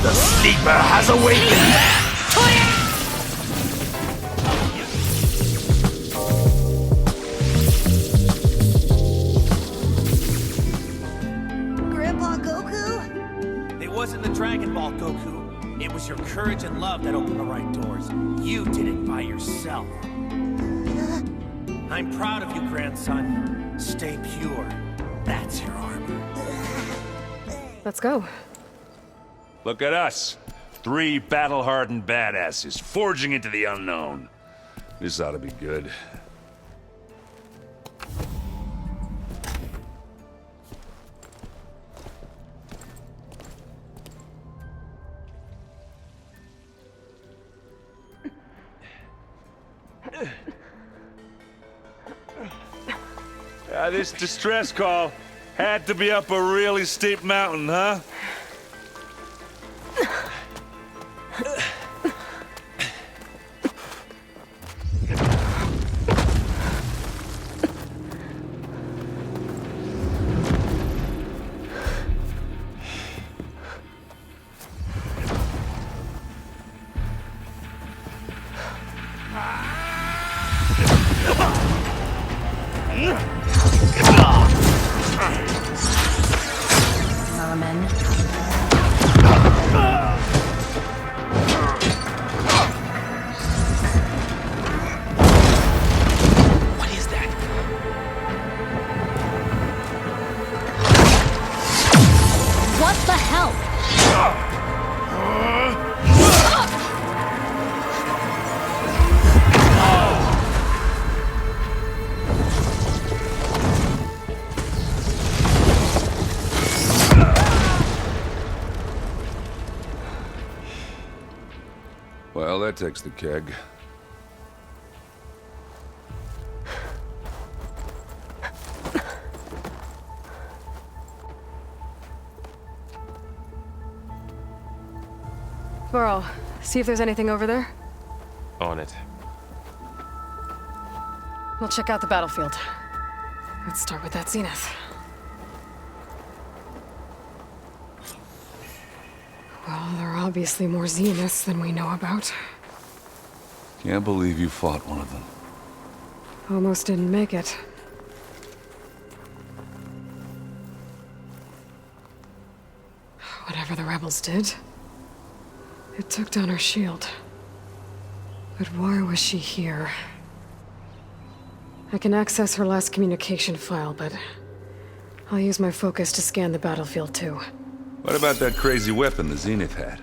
The sleeper has awakened! Grandpa Goku? It wasn't the Dragon Ball, Goku. It was your courage and love that opened the right doors. You did it by yourself. I'm proud of you, grandson. Stay pure. That's your armor. Let's go. Look at us. 3 battle-hardened badasses forging into the unknown. This ought to be good. This distress call had to be up a really steep mountain, huh? Vermin. What is that? What the hell? Well, that takes the keg. Varl, see if there's anything over there. On it. We'll check out the battlefield. Let's start with that zenith. Well, there are obviously more zeniths than we know about. Can't believe you fought one of them. Almost didn't make it. Whatever the rebels did, it took down her shield. But why was she here? I can access her last communication file, but I'll use my focus to scan the battlefield too. What about that crazy weapon the Zenith had?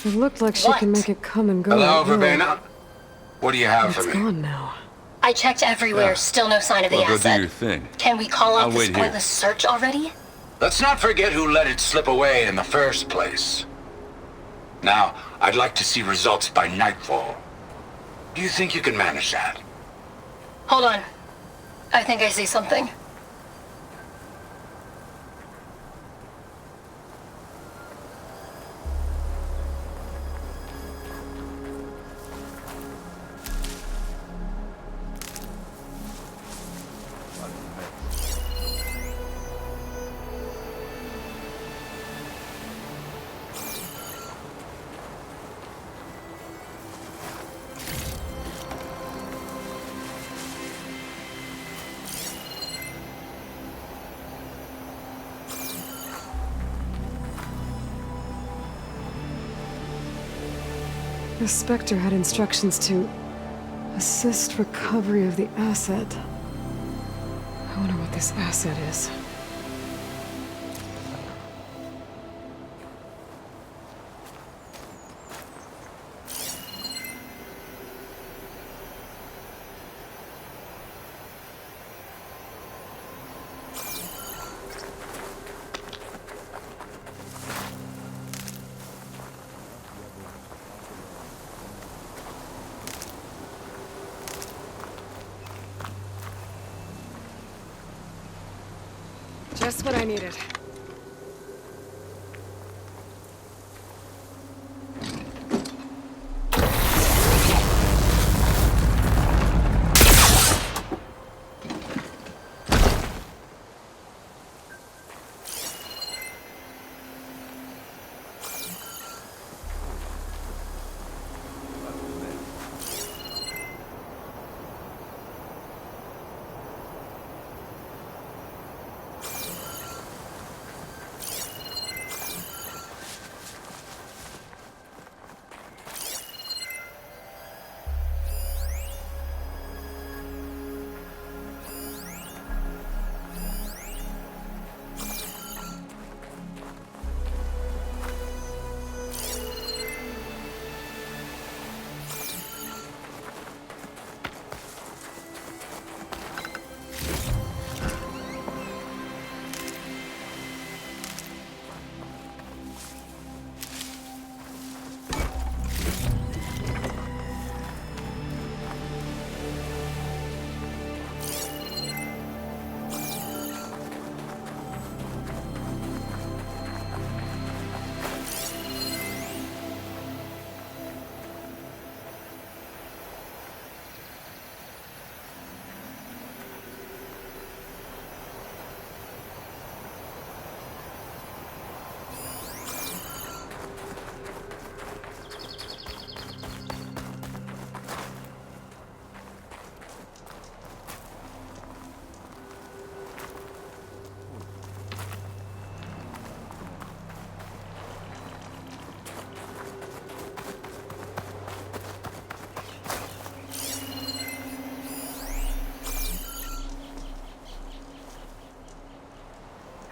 It looked like she can make it come and go. Hello, at will. Verbena? What do you have It's for me? gone now. I checked everywhere, still no sign of the Well, go do asset. your thing. Can we call I'll off this wait here. pointless search already? Let's not forget who let it slip away in the first place. Now, I'd like to see results by nightfall. Do you think you can manage that? Hold on. I think I see something. The Spectre had instructions to assist recovery of the asset. I wonder what this asset is. Just what I needed.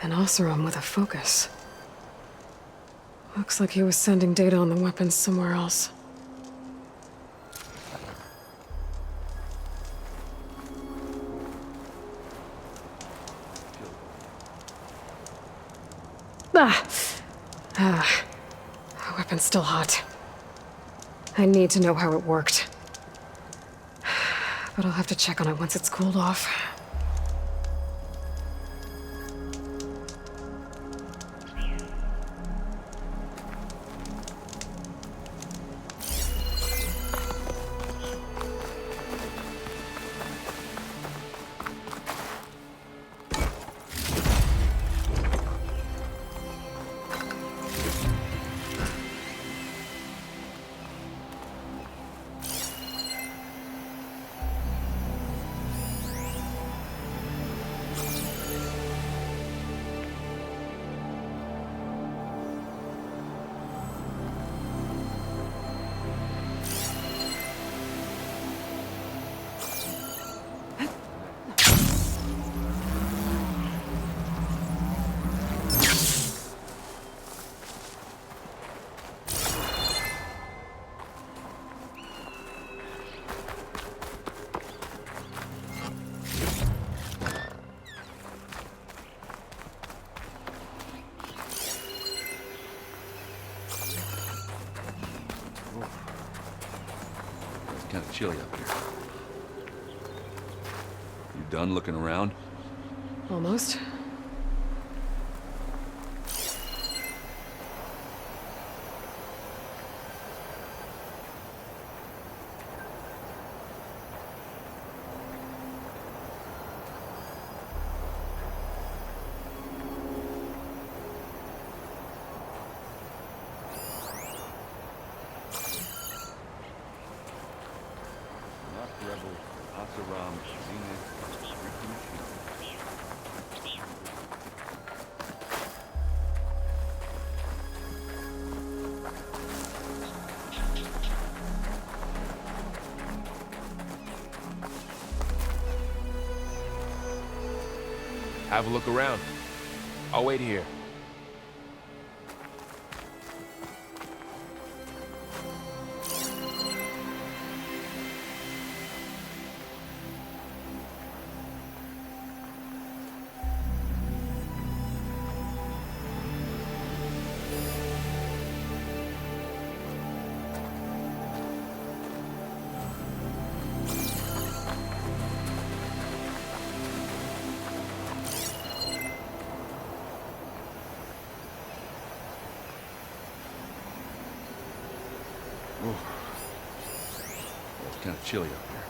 An Oseram with a focus. Looks like he was sending data on the weapons somewhere else. The weapon's still hot. I need to know how it worked. But I'll have to check on it once it's cooled off. Kind of chilly up here. You done looking around? Almost. Have a look around. I'll wait here. It's kind of chilly up here.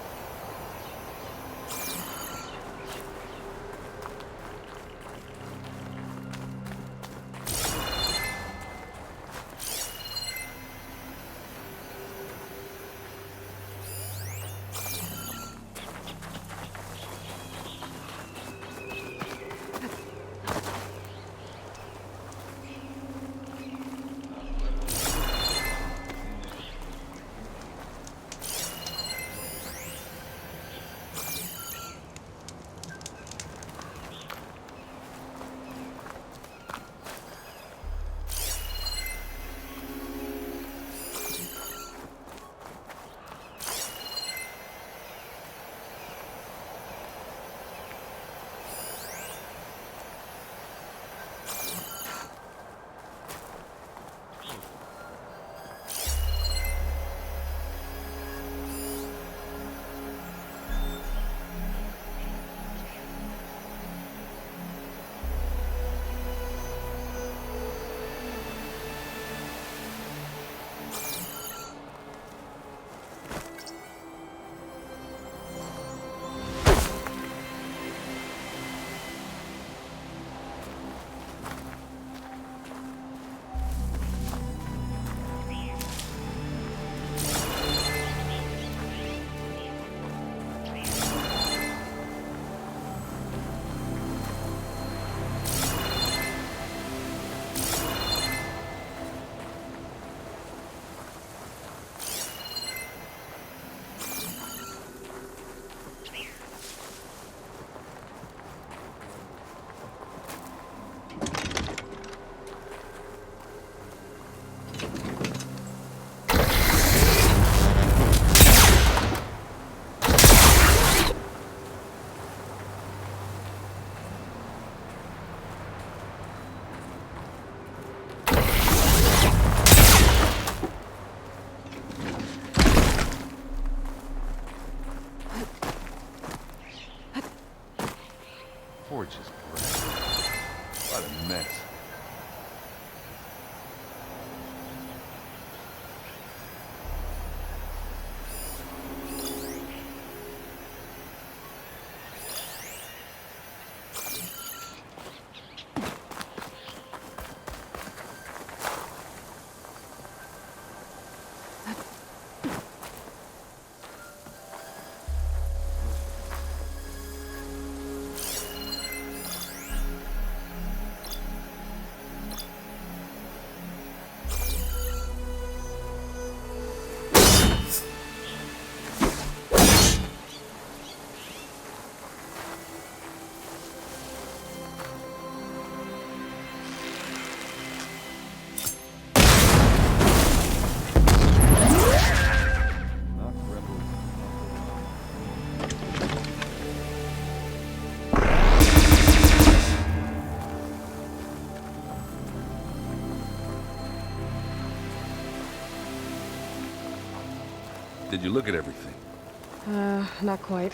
Did you look at everything? Not quite.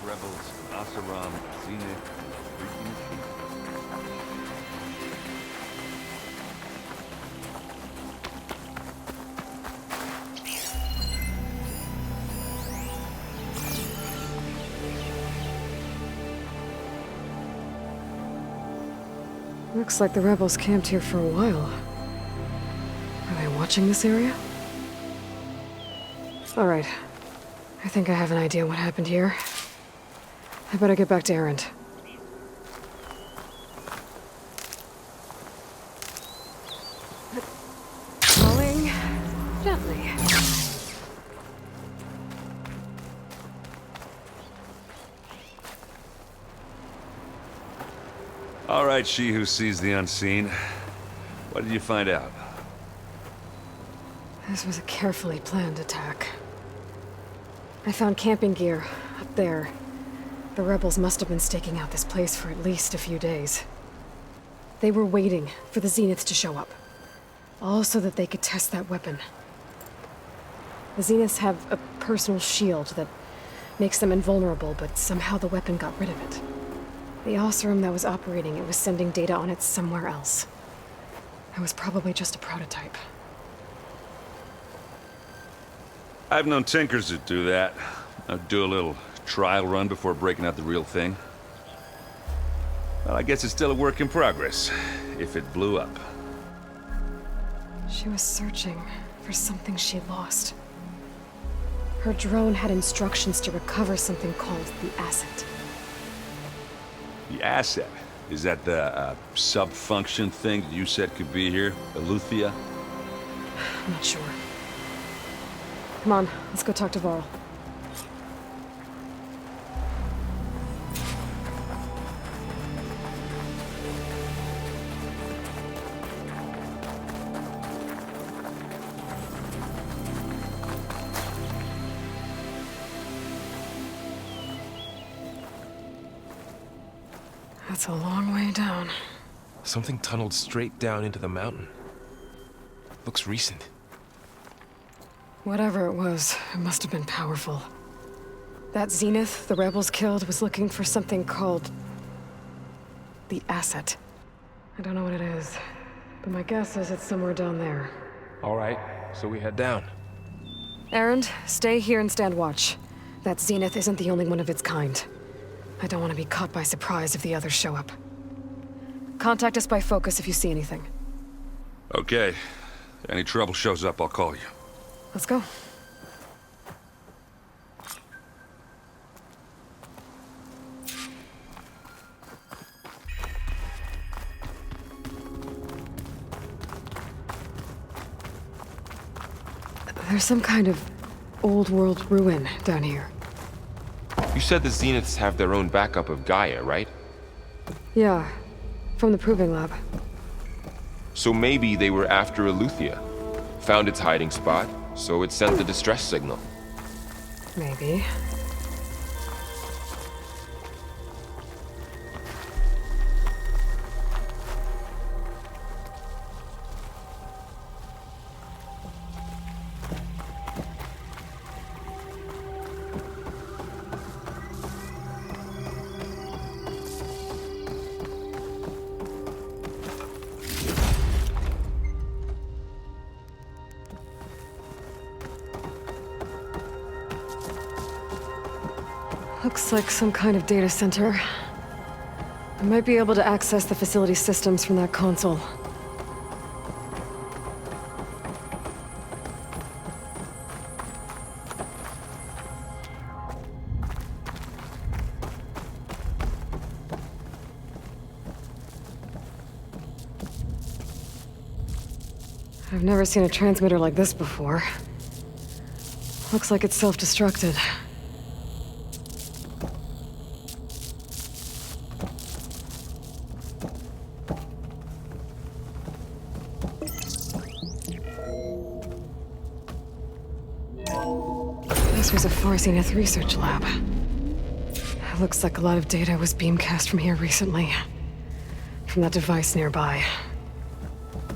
Rebels, Asaram, Zenith, freaking Looks like the rebels camped here for a while. Are they watching this area? All right. I think I have an idea what happened here. I better get back to Erend. Falling gently. All right, she who sees the unseen. What did you find out? This was a carefully planned attack. I found camping gear up there. The rebels must have been staking out this place for at least a few days. They were waiting for the Zeniths to show up. All so that they could test that weapon. The Zeniths have a personal shield that makes them invulnerable, but somehow the weapon got rid of it. The Oseram that was operating it was sending data on it somewhere else. It was probably just a prototype. I've known tinkers that do that. I'd do a little trial run before breaking out the real thing. Well, I guess it's still a work in progress, if it blew up. She was searching for something she lost. Her drone had instructions to recover something called the asset. The asset? Is that the sub-function thing that you said could be here? Eleuthia? I'm not sure. Come on, let's go talk to Varl. That's a long way down. Something tunneled straight down into the mountain. Looks recent. Whatever it was, it must have been powerful. That Zenith the rebels killed was looking for something called the asset. I don't know what it is, but my guess is it's somewhere down there. All right, so we head down. Erend, stay here and stand watch. That Zenith isn't the only one of its kind. I don't want to be caught by surprise if the others show up. Contact us by focus if you see anything. Okay. If any trouble shows up, I'll call you. Let's go. There's some kind of old world ruin down here. You said the Zeniths have their own backup of Gaia, right? Yeah, from the proving lab. So maybe they were after Eleuthia. Found its hiding spot, so it sent the distress signal. Maybe. Looks like some kind of data center. I might be able to access the facility systems from that console. I've never seen a transmitter like this before. Looks like it's self-destructed. This was a Far Zenith research lab. It looks like a lot of data was beamcast from here recently. From that device nearby.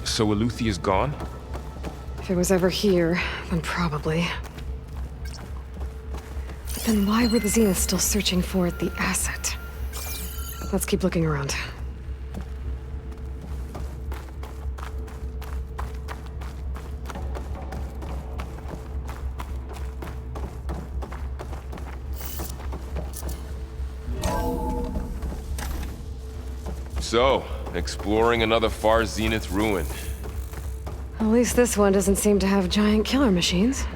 So Aluthia's gone? If it was ever here, then probably. But then why were the Zeniths still searching for the asset? Let's keep looking around. So, exploring another Far Zenith ruin. At least this one doesn't seem to have giant killer machines.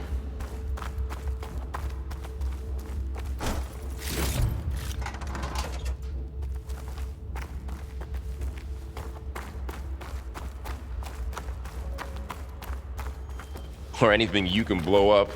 Or anything you can blow up.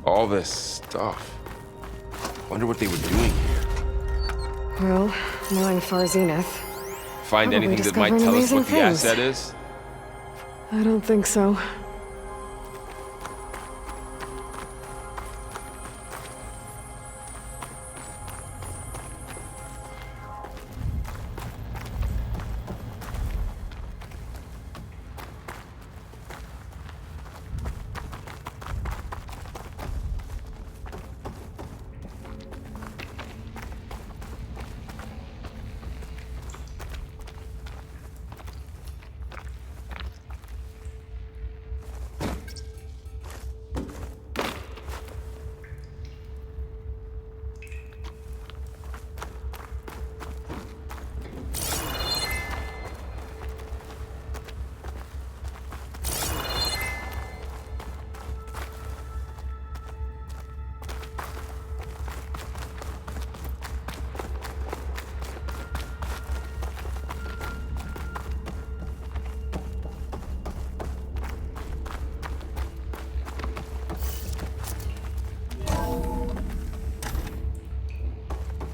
All this stuff. Wonder what they were doing here. Well, knowing Far Zenith, Find probably anything that might discovering tell us amazing what the things. asset is? I don't think so.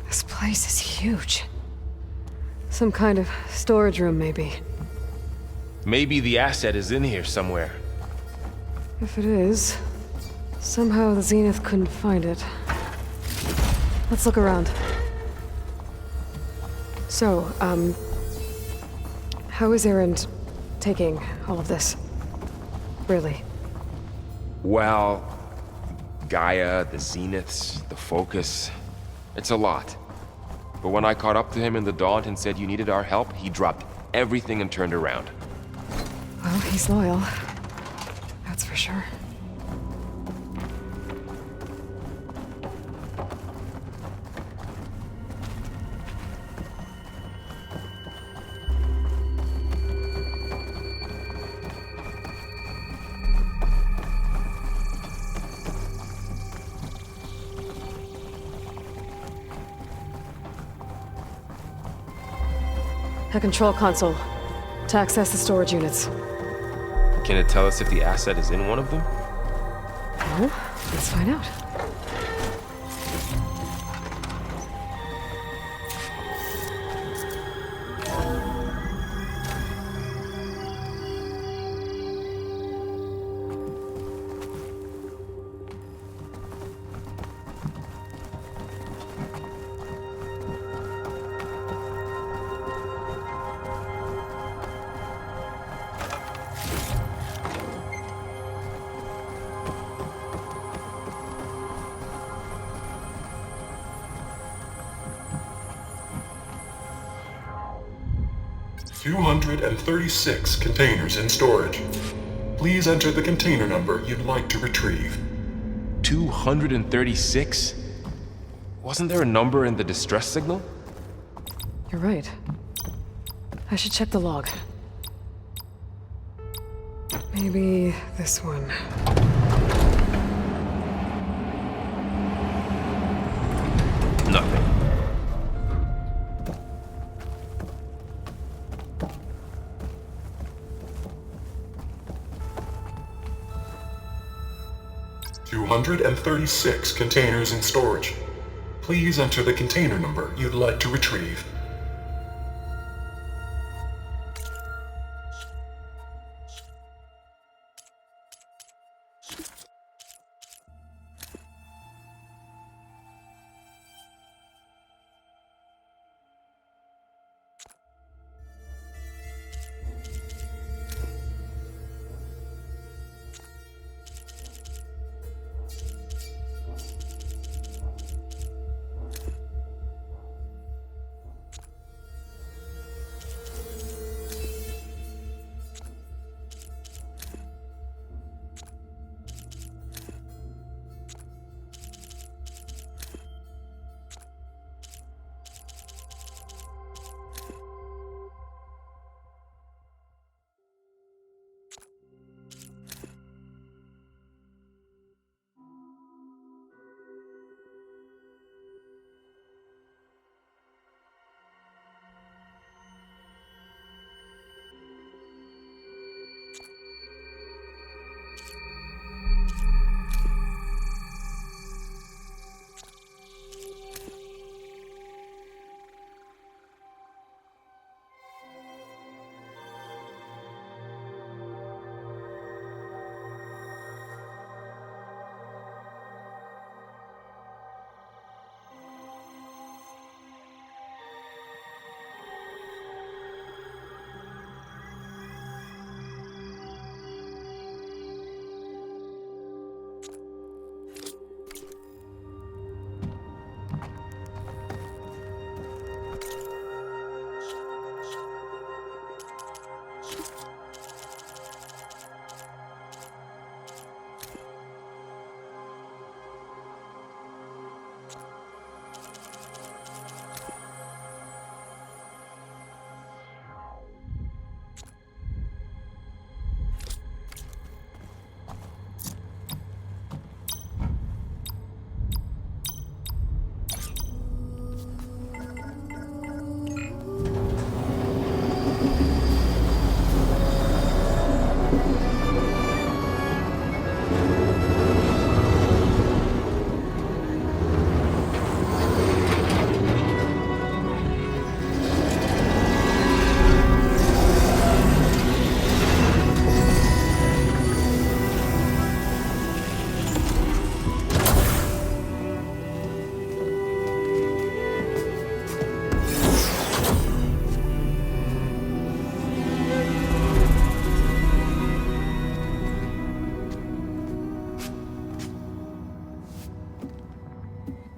This place is huge. Some kind of storage room, maybe. Maybe the asset is in here somewhere. If it is, somehow the Zenith couldn't find it. Let's look around. So, how is Erend taking all of this? Really? Well, Gaia, the Zeniths, the Focus. It's a lot. But when I caught up to him in the Daunt and said you needed our help, he dropped everything and turned around. Well, he's loyal. That's for sure. A control console. To access the storage units. Can it tell us if the asset is in one of them? Well, let's find out. "236 containers in storage. Please enter the container number you'd like to retrieve." 236? Wasn't there a number in the distress signal? You're right. I should check the log. Maybe this one. Nothing. "236 containers in storage. Please enter the container number you'd like to retrieve."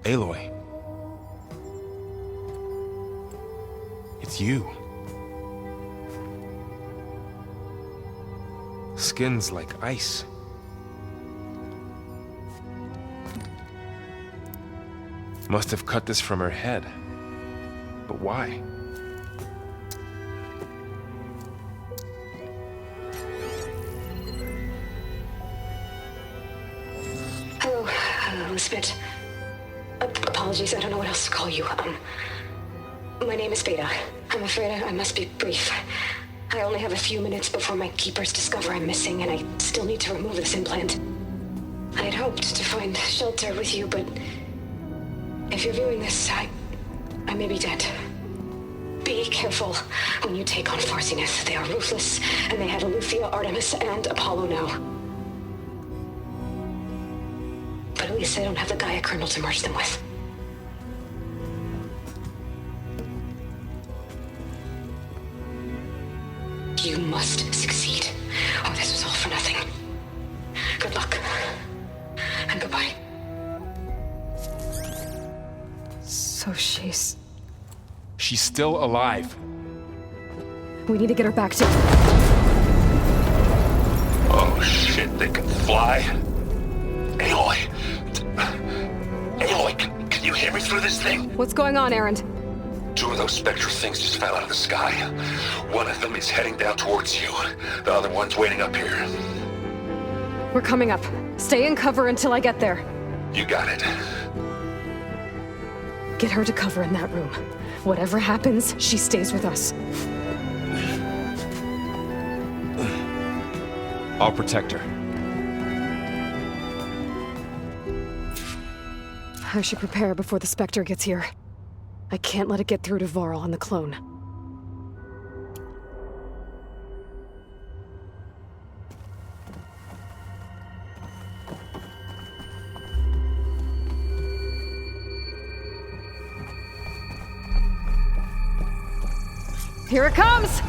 Aloy. It's you. Skin's like ice. Must have cut this from her head. But why? Hello, Elizabeth. Apologies, I don't know what else to call you. My name is Beta. I'm afraid I must be brief. I only have a few minutes before my keepers discover I'm missing, and I still need to remove this implant. I had hoped to find shelter with you, but if you're viewing this, I may be dead. Be careful when you take on Far Zenith. They are ruthless, and they have Eleuthia, Artemis, and Apollo now. But at least they don't have the Gaia kernel to merge them with. You must succeed, or this was all for nothing. Good luck, and goodbye. So she's... She's still alive. We need to get her back to... Oh shit, they can fly? Aloy! Aloy, can you hear me through this thing? What's going on, Erend? 2 of those spectral things just fell out of the sky. One of them is heading down towards you. The other one's waiting up here. We're coming up. Stay in cover until I get there. You got it. Get her to cover in that room. Whatever happens, she stays with us. I'll protect her. I should prepare before the Spectre gets here. I can't let it get through to Varl and the clone. Here it comes!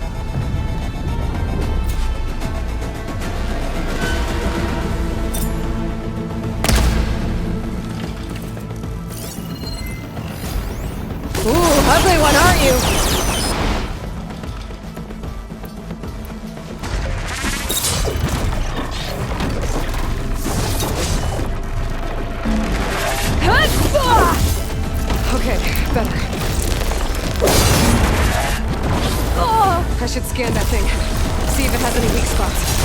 Ooh, ugly one, aren't you? Okay, better. I should scan that thing. See if it has any weak spots.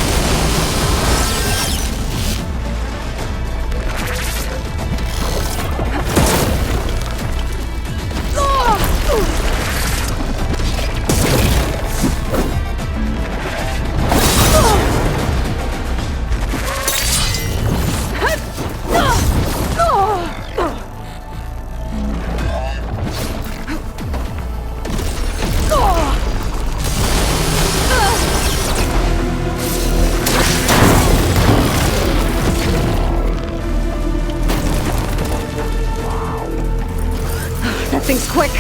That thing's quick.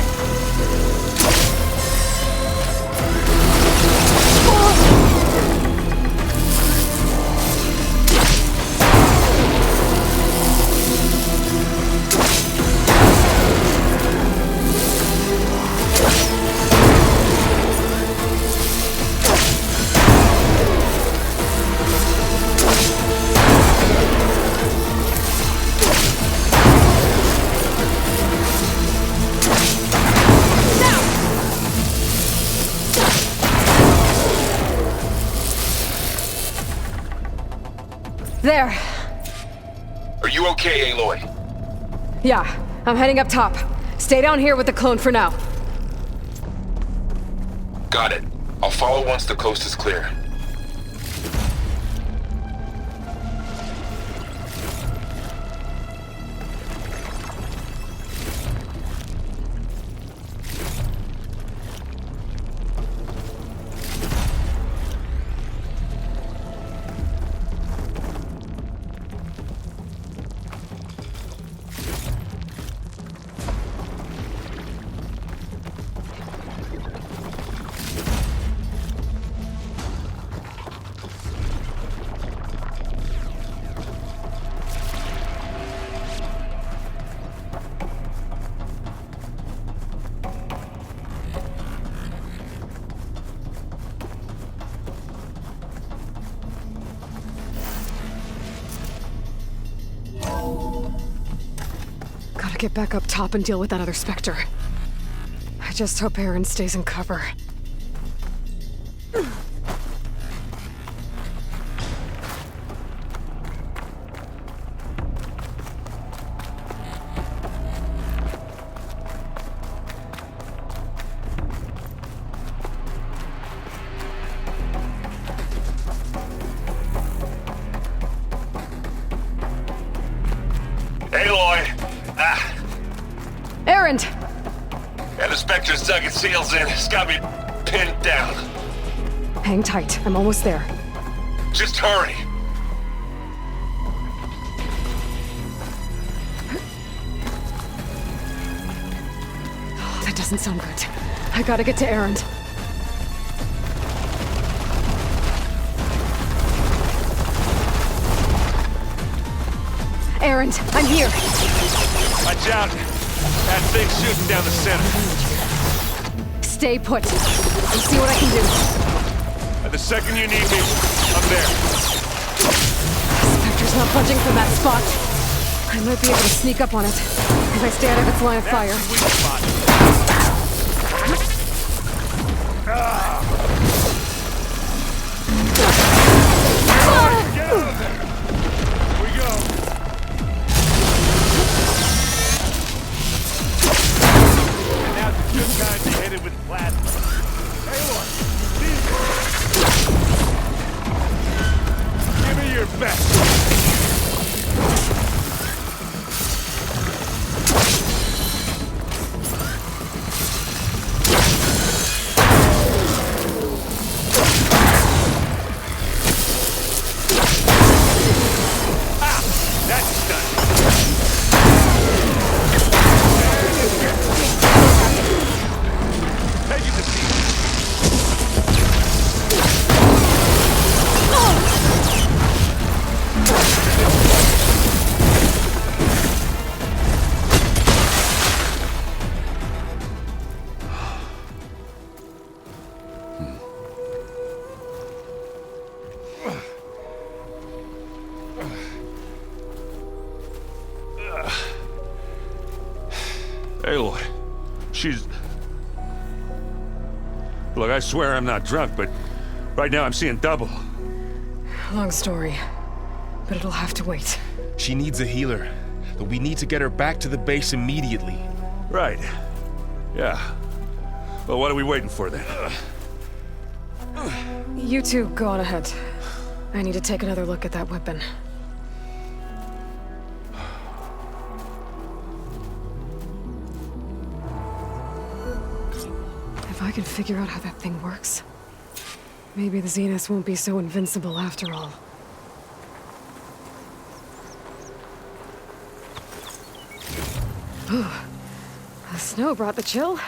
There. Are you okay, Aloy? Yeah, I'm heading up top. Stay down here with the clone for now. Got it. I'll follow once the coast is clear. Gotta get back up top and deal with that other Spectre. I just hope Erend stays in cover. Erend! And the Spectre's dug its heels in. It's got me pinned down. Hang tight. I'm almost there. Just hurry. Oh, that doesn't sound good. I gotta get to Erend. Erend, I'm here. Watch out. That thing's shooting down the center. Stay put. I'll see what I can do. And the second you need me, I'm there. Spectre's not budging from that spot. I might be able to sneak up on it if I stay out of its line of fire. Sweet spot. Here we go. And now's a good time to hit it with plasma. Aloy, give me your best. That's done. Take it to see. Aloy, she's... Look, I swear I'm not drunk, but right now I'm seeing double. Long story, but it'll have to wait. She needs a healer, but we need to get her back to the base immediately. Right. Yeah. Well, what are we waiting for then? You two go on ahead. I need to take another look at that weapon. If I can figure out how that thing works, maybe the Zeniths won't be so invincible after all. Ooh, the snow brought the chill.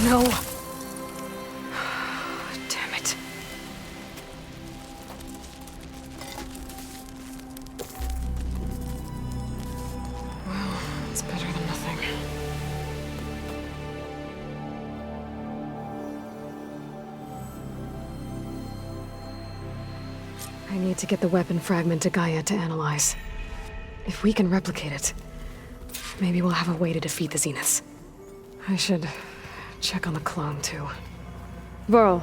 No. Damn it. Well, it's better than nothing. I need to get the weapon fragment to Gaia to analyze. If we can replicate it, maybe we'll have a way to defeat the Zeniths. I should check on the clone, too. Varl,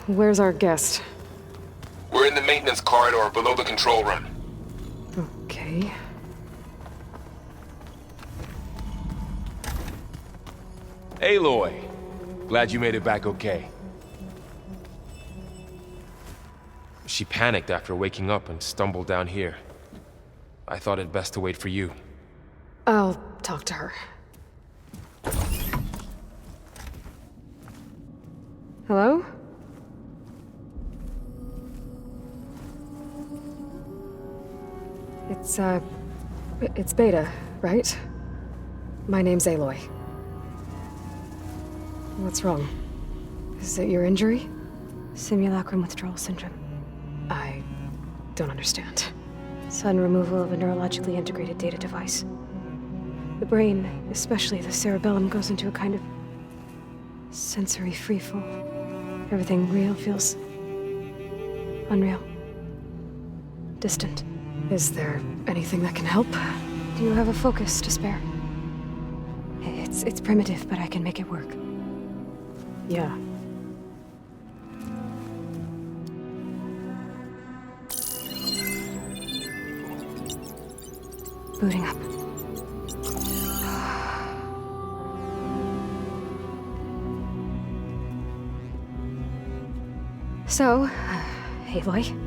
where's our guest? We're in the maintenance corridor below the control room. Okay. Aloy, glad you made it back okay. She panicked after waking up and stumbled down here. I thought it best to wait for you. I'll talk to her. Hello? It's Beta, right? My name's Aloy. What's wrong? Is it your injury? Simulacrum withdrawal syndrome. I don't understand. Sudden removal of a neurologically integrated data device. The brain, especially the cerebellum, goes into a kind of sensory freefall. Everything real feels unreal. Distant. Is there anything that can help? Do you have a focus to spare? It's primitive, but I can make it work. Yeah. Booting up. So, Aloy,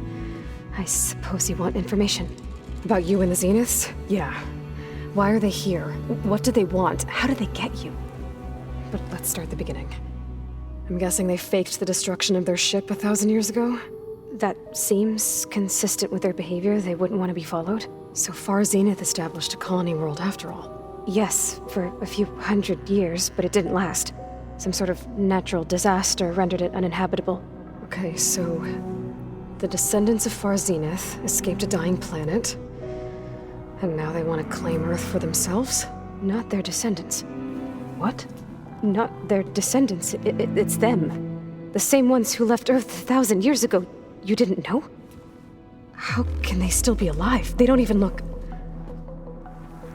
I suppose you want information. About you and the Zeniths? Yeah. Why are they here? What do they want? How did they get you? But let's start the beginning. I'm guessing they faked the destruction of their ship 1,000 years ago? That seems consistent with their behavior. They wouldn't want to be followed. So far, Zenith established a colony world after all. Yes, for a few hundred years, but it didn't last. Some sort of natural disaster rendered it uninhabitable. Okay, so the descendants of Far Zenith escaped a dying planet, and now they want to claim Earth for themselves? Not their descendants. What? Not their descendants. It's them. The same ones who left Earth 1,000 years ago. You didn't know? How can they still be alive? They don't even look...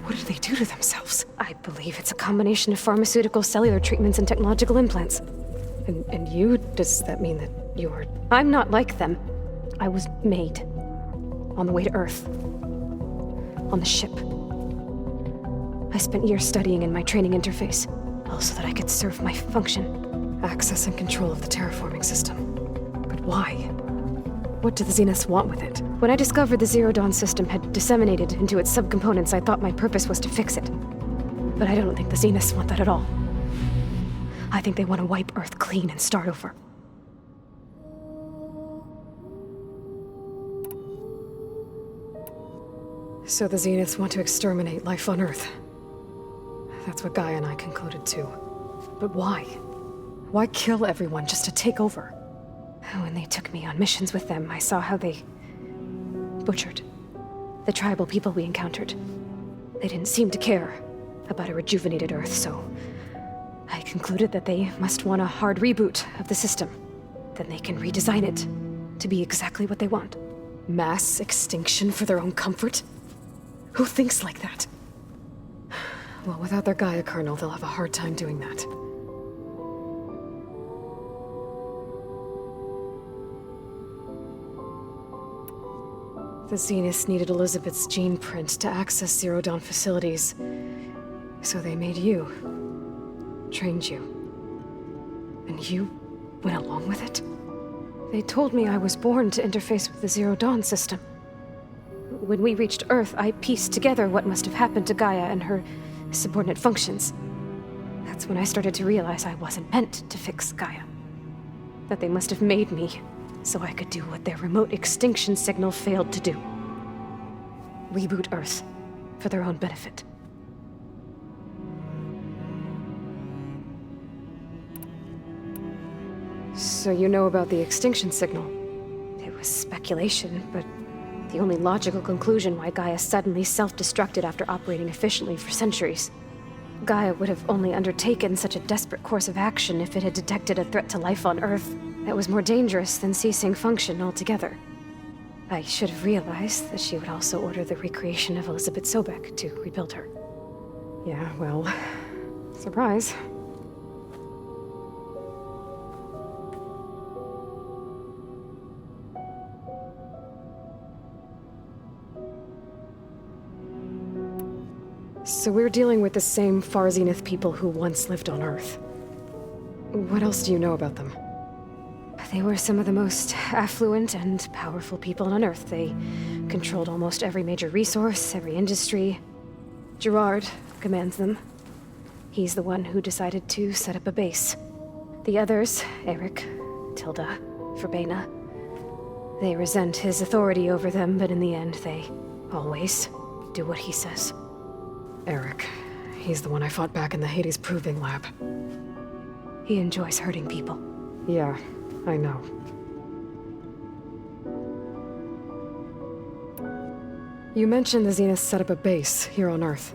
What did they do to themselves? I believe it's a combination of pharmaceutical, cellular treatments, and technological implants. And you? Does that mean that you're... I'm not like them. I was made. On the way to Earth. On the ship. I spent years studying in my training interface, all so that I could serve my function. Access and control of the terraforming system. But why? What do the Zeniths want with it? When I discovered the Zero Dawn system had disseminated into its subcomponents, I thought my purpose was to fix it. But I don't think the Zeniths want that at all. I think they want to wipe Earth clean and start over. So the Zeniths want to exterminate life on Earth. That's what Gaia and I concluded too. But why? Why kill everyone just to take over? When they took me on missions with them, I saw how they butchered the tribal people we encountered. They didn't seem to care about a rejuvenated Earth, so I concluded that they must want a hard reboot of the system. Then they can redesign it to be exactly what they want. Mass extinction for their own comfort? Who thinks like that? Well, without their Gaia kernel, they'll have a hard time doing that. The Zeniths needed Elizabeth's gene print to access Zero Dawn facilities. So they made you. Trained you. And you went along with it? They told me I was born to interface with the Zero Dawn system. When we reached Earth, I pieced together what must have happened to Gaia and her subordinate functions. That's when I started to realize I wasn't meant to fix Gaia. That they must have made me so I could do what their remote extinction signal failed to do. Reboot Earth for their own benefit. So you know about the extinction signal? It was speculation, but the only logical conclusion why Gaia suddenly self-destructed after operating efficiently for centuries. Gaia would have only undertaken such a desperate course of action if it had detected a threat to life on Earth that was more dangerous than ceasing function altogether. I should have realized that she would also order the recreation of Elizabeth Sobek to rebuild her. Yeah, well, surprise. So we're dealing with the same Far Zenith people who once lived on Earth. What else do you know about them? They were some of the most affluent and powerful people on Earth. They controlled almost every major resource, every industry. Gerard commands them. He's the one who decided to set up a base. The others, Eric, Tilda, Verbena, they resent his authority over them, but in the end, they Always do what he says. Eric. He's the one I fought back in the Hades Proving Lab. He enjoys hurting people. Yeah, I know. You mentioned the Zenith set up a base here on Earth.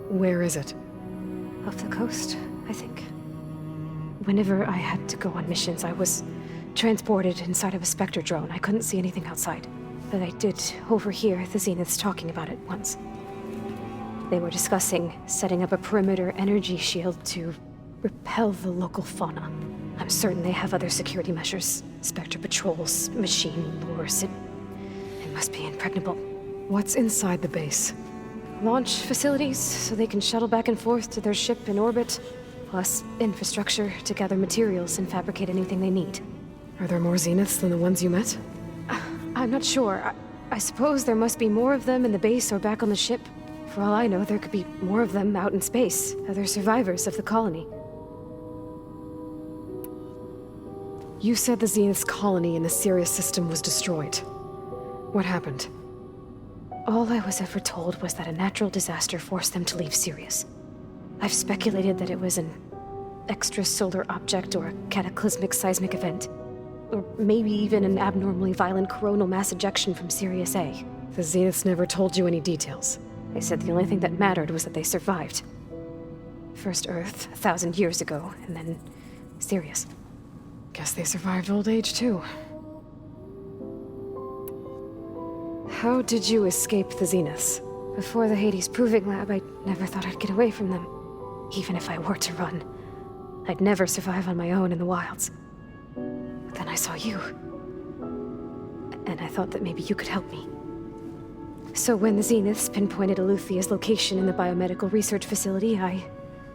Where is it? Off the coast, I think. Whenever I had to go on missions, I was transported inside of a Spectre drone. I couldn't see anything outside. But I did overhear the Zeniths talking about it once. They were discussing setting up a perimeter energy shield to repel the local fauna. I'm certain they have other security measures. Spectre patrols, machine lures. It must be impregnable. What's inside the base? Launch facilities, so they can shuttle back and forth to their ship in orbit. Plus infrastructure to gather materials and fabricate anything they need. Are there more Zeniths than the ones you met? I'm not sure. I suppose there must be more of them in the base or back on the ship. For all I know, there could be more of them out in space, other survivors of the colony. You said the Zenith's colony in the Sirius system was destroyed. What happened? All I was ever told was that a natural disaster forced them to leave Sirius. I've speculated that it was an extrasolar object or a cataclysmic seismic event. Or maybe even an abnormally violent coronal mass ejection from Sirius A. The Zeniths never told you any details. They said the only thing that mattered was that they survived. First Earth, 1,000 years ago, and then Sirius. Guess they survived old age, too. How did you escape the Zeniths? Before the Hades Proving Lab, I never thought I'd get away from them. Even if I were to run. I'd never survive on my own in the wilds. But then I saw you. And I thought that maybe you could help me. So when the Zeniths pinpointed Aluthia's location in the biomedical research facility, I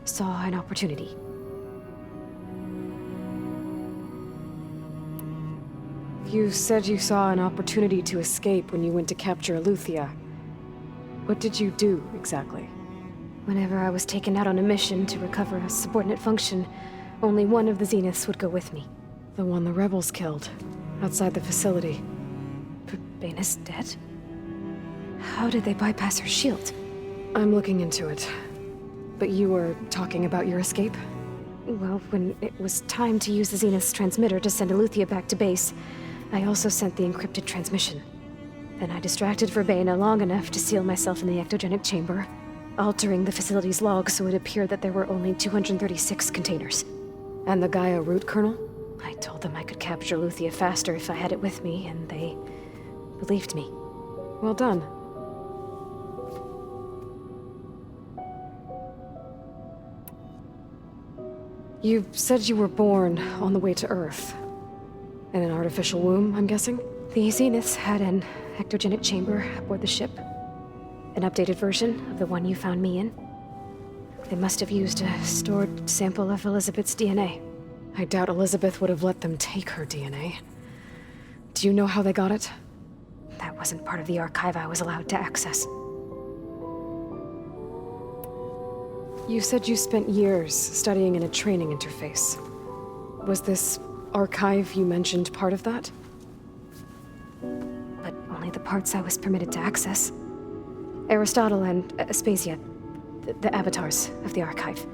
saw an opportunity. You said you saw an opportunity to escape when you went to capture Aluthia. What did you do, exactly? Whenever I was taken out on a mission to recover a subordinate function, only one of the Zeniths would go with me. The one the rebels killed, outside the facility. Baina's dead? How did they bypass her shield? I'm looking into it. But you were talking about your escape? Well, when it was time to use the Zenith's transmitter to send Aluthia back to base, I also sent the encrypted transmission. Then I distracted Verbena long enough to seal myself in the ectogenic chamber, altering the facility's log so it appeared that there were only 236 containers. And the Gaia root kernel? I told them I could capture Aluthia faster if I had it with me, and they believed me. Well done. You said you were born on the way to Earth. In an artificial womb, I'm guessing? The Zeniths had an ectogenic chamber aboard the ship. An updated version of the one you found me in. They must have used a stored sample of Elizabeth's DNA. I doubt Elizabeth would have let them take her DNA. Do you know how they got it? That wasn't part of the archive I was allowed to access. You said you spent years studying in a training interface. Was this archive you mentioned part of that? But only the parts I was permitted to access. Aristotle and Aspasia, the avatars of the archive,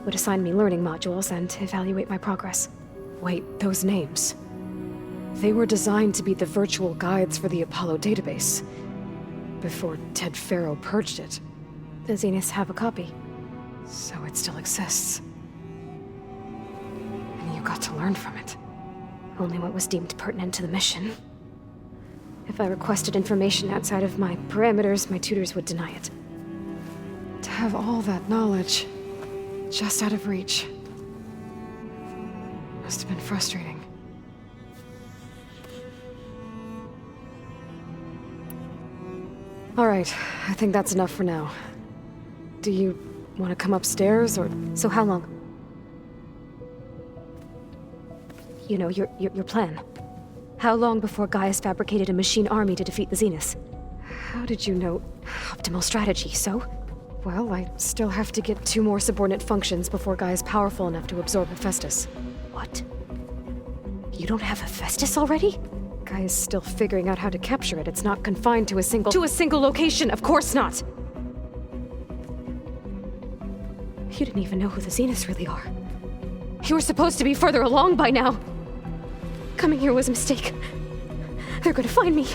would assign me learning modules and evaluate my progress. Wait, those names. They were designed to be the virtual guides for the Apollo database, before Ted Faro purged it. The Zeniths have a copy. So it still exists. And you got to learn from it. Only what was deemed pertinent to the mission. If I requested information outside of my parameters, my tutors would deny it. To have all that knowledge, just out of reach, must have been frustrating. All right, I think that's enough for now. Do you want to come upstairs, or... So how long? You know, your plan. How long before Gaia's fabricated a machine army to defeat the Zeniths? How did you know? Optimal strategy, so? Well, I still have to get 2 more subordinate functions before Gaia's powerful enough to absorb Hephaestus. What? You don't have Hephaestus already? Gaia's still figuring out how to capture it. It's not confined to a single location. Of course not. You didn't even know who the Zeniths really are. You were supposed to be further along by now. Coming here was a mistake. They're gonna find me.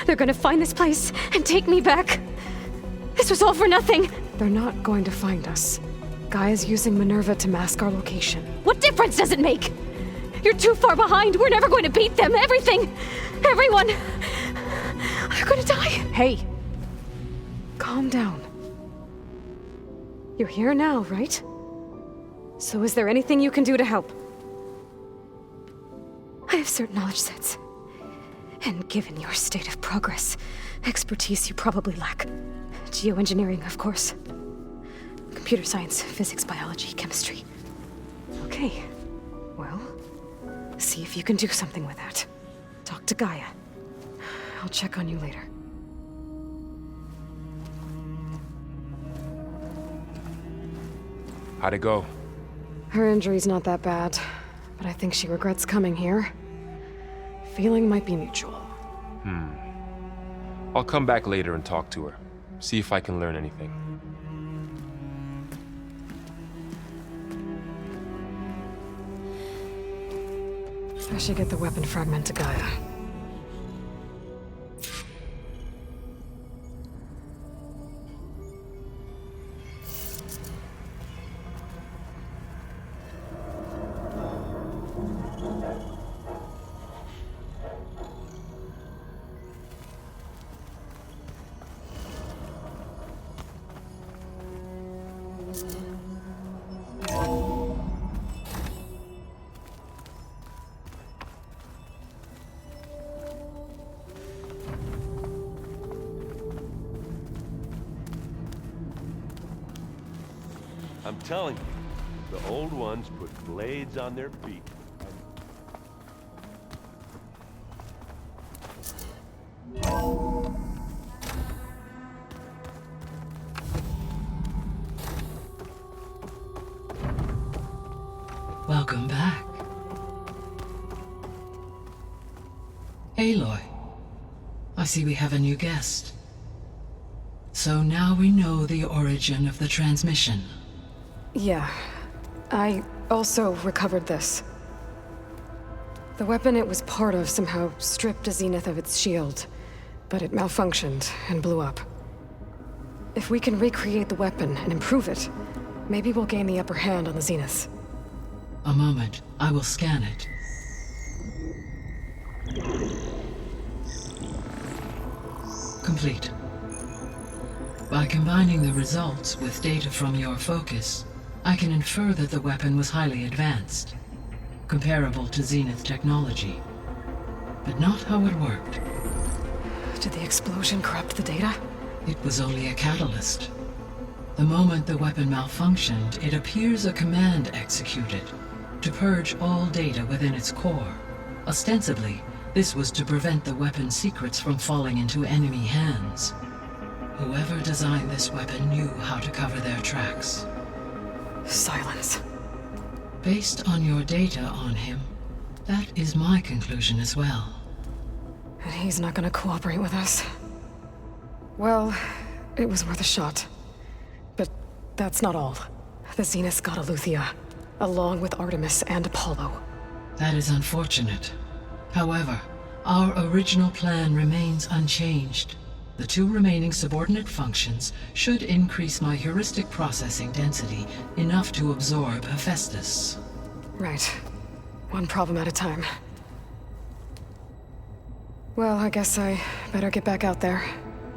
They're gonna find this place and take me back. This was all for nothing. They're not going to find us. Gaia's using Minerva to mask our location. What difference does it make? You're too far behind. We're never going to beat them. Everything. Everyone. They're gonna die. Hey. Calm down. You're here now, right? So is there anything you can do to help? I have certain knowledge sets. And given your state of progress, expertise you probably lack. Geoengineering, of course. Computer science, physics, biology, chemistry. Okay. Well, see if you can do something with that. Talk to Gaia. I'll check on you later. How'd it go? Her injury's not that bad, but I think she regrets coming here. Feeling might be mutual. I'll come back later and talk to her. See if I can learn anything. I should get the weapon fragment to Gaia. I'm telling you, the old ones put blades on their feet. Welcome back. Aloy, I see we have a new guest. So now we know the origin of the transmission. Yeah. I also recovered this. The weapon it was part of somehow stripped a Zenith of its shield, but it malfunctioned and blew up. If we can recreate the weapon and improve it, maybe we'll gain the upper hand on the Zeniths. A moment, I will scan it. Complete. By combining the results with data from your focus, I can infer that the weapon was highly advanced, comparable to Zenith technology, but not how it worked. Did the explosion corrupt the data? It was only a catalyst. The moment the weapon malfunctioned, it appears a command executed to purge all data within its core. Ostensibly, this was to prevent the weapon's secrets from falling into enemy hands. Whoever designed this weapon knew how to cover their tracks. Silence. Based on your data on him, that is my conclusion as well. And he's not gonna cooperate with us. Well, it was worth a shot. But that's not all. The Zeniths got Aletheia, along with Artemis and Apollo. That is unfortunate. However, our original plan remains unchanged. The two remaining subordinate functions should increase my heuristic processing density enough to absorb Hephaestus. Right. One problem at a time. Well, I guess I better get back out there.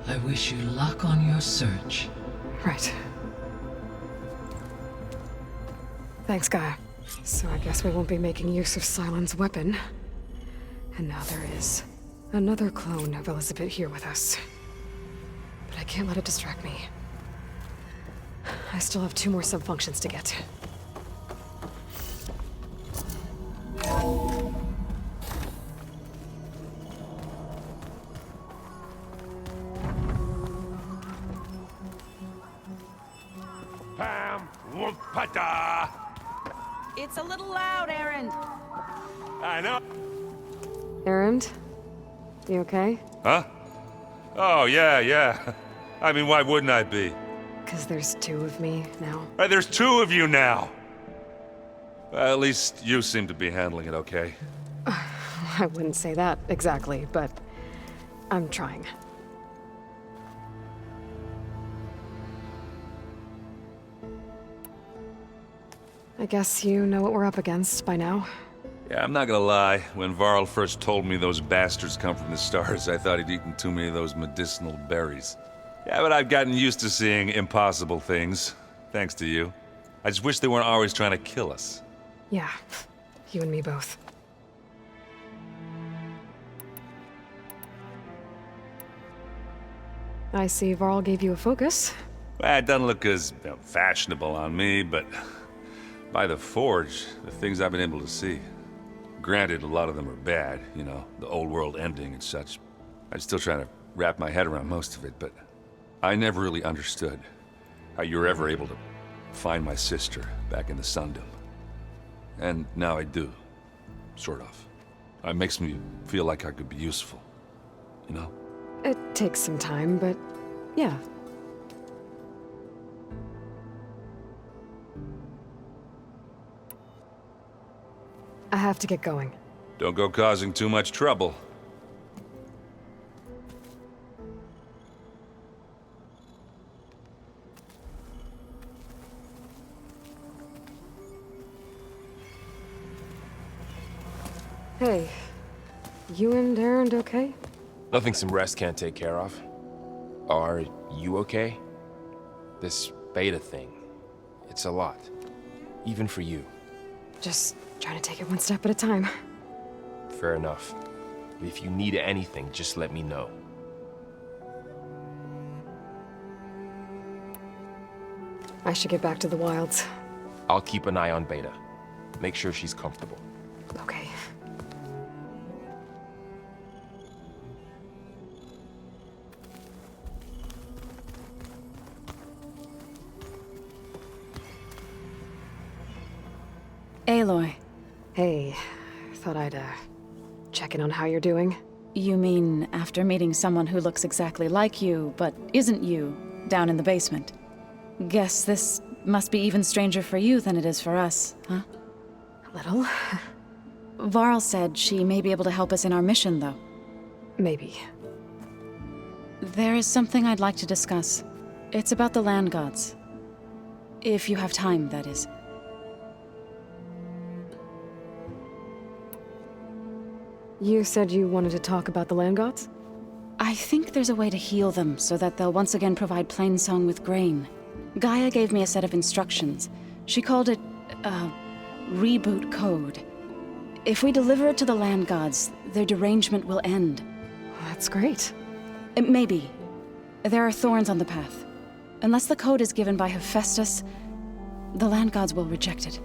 I wish you luck on your search. Right. Thanks, Gaia. So I guess we won't be making use of Cylon's weapon. And now there is another clone of Elizabeth here with us. But I can't let it distract me. I still have 2 more sub-functions to get. Pam Whoopata! It's a little loud, Aaron. I know. Errand? You okay? Huh? Oh, yeah. I mean, why wouldn't I be? 'Cause there's two of me now. There's two of you now! Well, at least you seem to be handling it okay. I wouldn't say that exactly, but I'm trying. I guess you know what we're up against by now. Yeah, I'm not gonna lie. When Varl first told me those bastards come from the stars, I thought he'd eaten too many of those medicinal berries. Yeah, but I've gotten used to seeing impossible things, thanks to you. I just wish they weren't always trying to kill us. Yeah, you and me both. I see Varl gave you a focus. Well, it doesn't look as fashionable on me, but by the Forge, the things I've been able to see. Granted, a lot of them are bad, you know, the old world ending and such. I'm still trying to wrap my head around most of it, but I never really understood how you were ever able to find my sister back in the Sundom. And now I do, sort of. It makes me feel like I could be useful, you know? It takes some time, but yeah. I have to get going. Don't go causing too much trouble. Hey, you and Erend okay? Nothing some rest can't take care of. Are you okay? This beta thing, it's a lot. Even for you. Just trying to take it one step at a time. Fair enough. If you need anything, just let me know. I should get back to the wilds. I'll keep an eye on Beta. Make sure she's comfortable. Okay. Aloy. Hey, thought I'd, check in on how you're doing. You mean after meeting someone who looks exactly like you, but isn't you, down in the basement? Guess this must be even stranger for you than it is for us, huh? A little. Varl said she may be able to help us in our mission, though. Maybe. There is something I'd like to discuss. It's about the land gods. If you have time, that is. You said you wanted to talk about the land gods? I think there's a way to heal them so that they'll once again provide Plainsong with grain. Gaia gave me a set of instructions. She called it, reboot code. If we deliver it to the land gods, their derangement will end. That's great. Maybe. There are thorns on the path. Unless the code is given by Hephaestus, the land gods will reject it.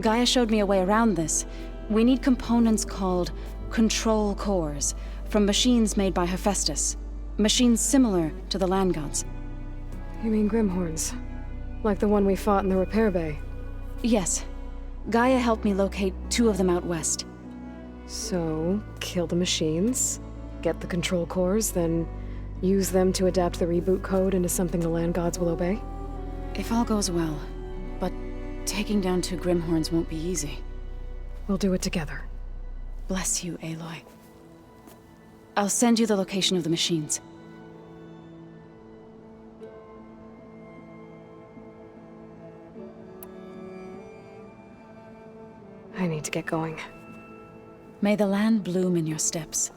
Gaia showed me a way around this. We need components called control cores from machines made by Hephaestus. Machines similar to the land gods. You mean Grimhorns? Like the one we fought in the repair bay? Yes. Gaia helped me locate 2 of them out west. So, kill the machines, get the control cores, then use them to adapt the reboot code into something the land gods will obey? If all goes well. But taking down 2 Grimhorns won't be easy. We'll do it together. Bless you, Aloy. I'll send you the location of the machines. I need to get going. May the land bloom in your steps.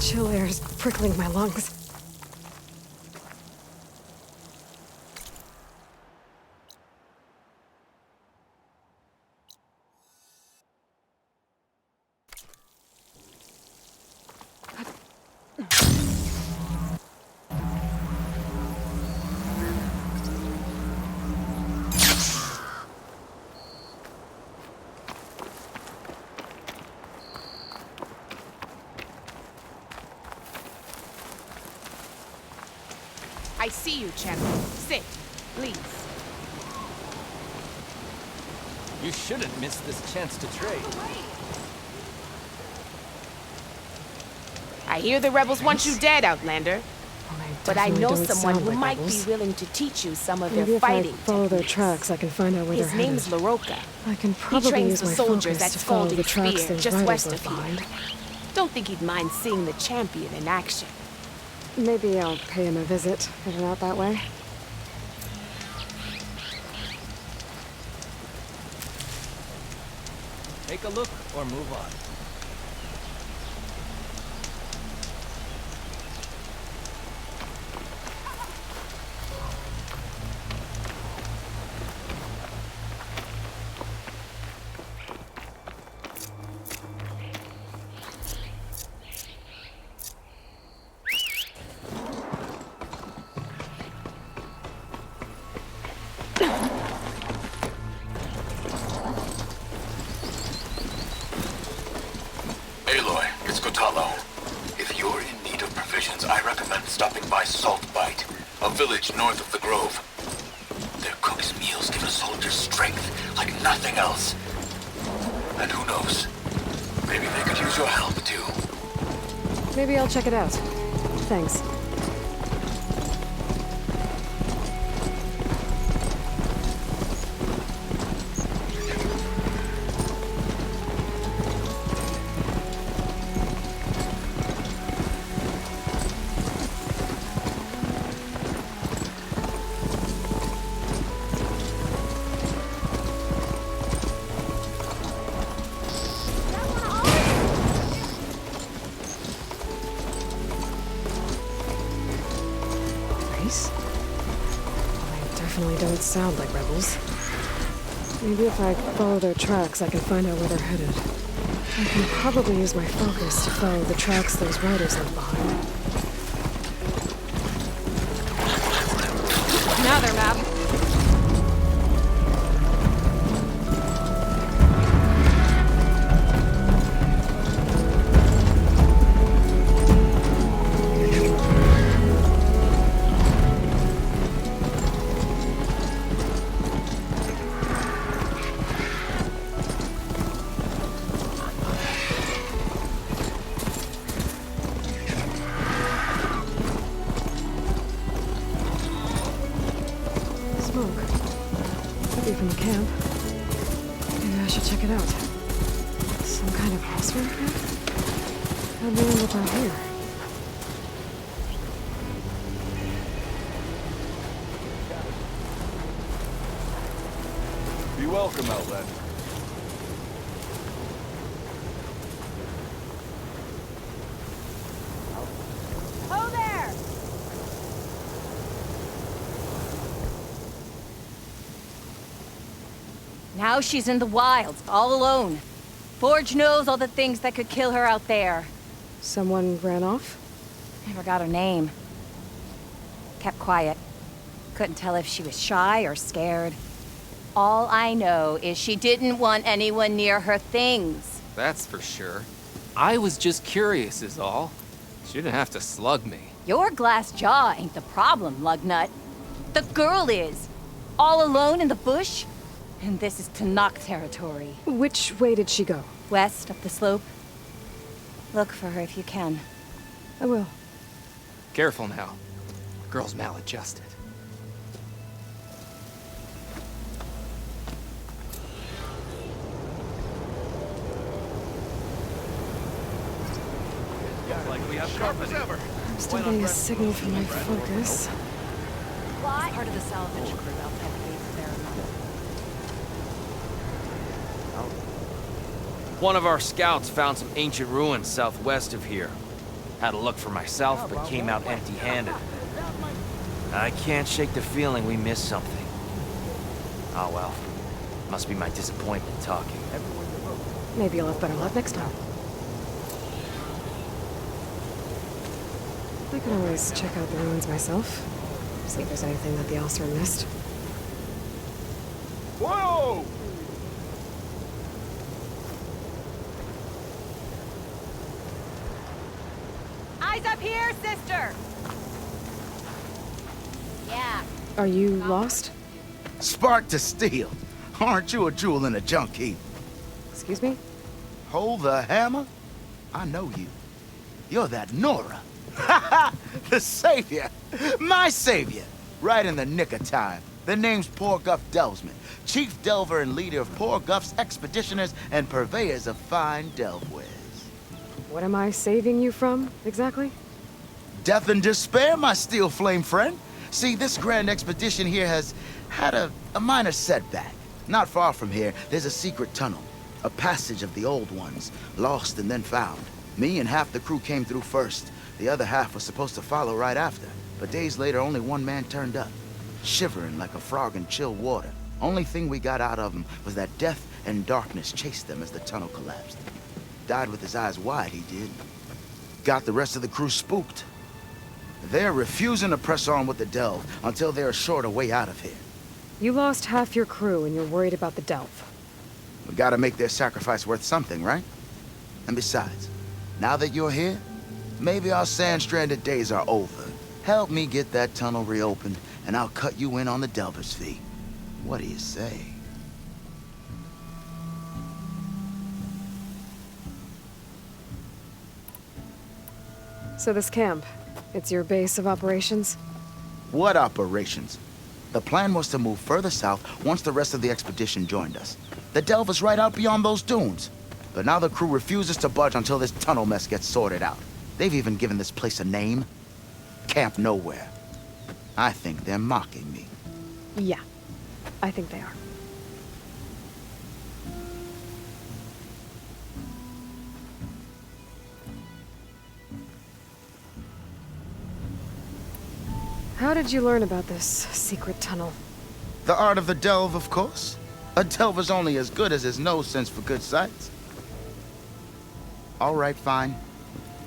Chill air is prickling my lungs. I see you, champion. Sit, please. You shouldn't miss this chance to trade. I hear the rebels want you dead, Outlander. But I know Definitely don't someone sound who like might rebels. be willing to teach you some of Maybe their if I fighting follow their techniques. tracks, I can find out where His they're name's headed. LaRocca. I can He probably trains use the my soldiers focus at to follow the Scalding tracks Spear, those just riders west left of here. behind. Don't think he'd mind seeing the champion in action. Maybe I'll pay him a visit, heading out that way. Take a look or move on. Aloy, it's Kotalo. If you're in need of provisions, I recommend stopping by Saltbite, a village north of the Grove. Their cook's meals give a soldier strength like nothing else. And who knows, maybe they could use your help too. Maybe I'll check it out. Thanks. Definitely don't sound like rebels. Maybe if I follow their tracks, I can find out where they're headed. I can probably use my focus to follow the tracks those riders left behind. Another map. From the camp. Maybe I should check it out. Some kind of house around here? How'd they end up out here? Be welcome, Outlander. Oh, there! Now she's in the wilds, all alone. Forge knows all the things that could kill her out there. Someone ran off? Never got her name. Kept quiet. Couldn't tell if she was shy or scared. All I know is she didn't want anyone near her things. That's for sure. I was just curious is all. She didn't have to slug me. Your glass jaw ain't the problem, lugnut. The girl is. All alone in the bush. And this is Tanakh territory. Which way did she go? West, up the slope. Look for her if you can. I will. Careful now. Girl's maladjusted. Like we have sharp as ever. I'm still getting a signal from my focus. What? Part of the salvage crew out there. One of our scouts found some ancient ruins southwest of here. Had a look for myself, but came out empty-handed. I can't shake the feeling we missed something. Oh well. Must be my disappointment talking. Maybe I'll have better luck next time. I can always check out the ruins myself. See if there's anything that the Alistair missed. Whoa! Eyes up here, sister! Yeah. Are you lost? Spark to steel. Aren't you a jewel in a junk heap? Excuse me? Hold the hammer? I know you. You're that Nora. Ha ha! The savior! My savior! Right in the nick of time. The name's Poor Guff Delvesman, chief delver and leader of Poor Guff's expeditioners and purveyors of fine delvewares. What am I saving you from, exactly? Death and despair, my steel flame friend. See, this grand expedition here has had a minor setback. Not far from here, there's a secret tunnel. A passage of the old ones, lost and then found. Me and half the crew came through first. The other half was supposed to follow right after. But days later, only one man turned up. Shivering like a frog in chill water. Only thing we got out of him was that death and darkness chased them as the tunnel collapsed. Died with his eyes wide, he did. Got the rest of the crew spooked. They're refusing to press on with the delve until they're assured a way out of here. You lost half your crew and you're worried about the delve. We gotta make their sacrifice worth something, right? And besides, now that you're here, maybe our sand-stranded days are over. Help me get that tunnel reopened, and I'll cut you in on the delver's fee. What do you say? So this camp, it's your base of operations? What operations? The plan was to move further south once the rest of the expedition joined us. The delve is right out beyond those dunes. But now the crew refuses to budge until this tunnel mess gets sorted out. They've even given this place a name. Camp Nowhere. I think they're mocking me. Yeah, I think they are. How did you learn about this secret tunnel? The art of the delve, of course. A delver's only as good as his nose sense for good sights. All right, fine.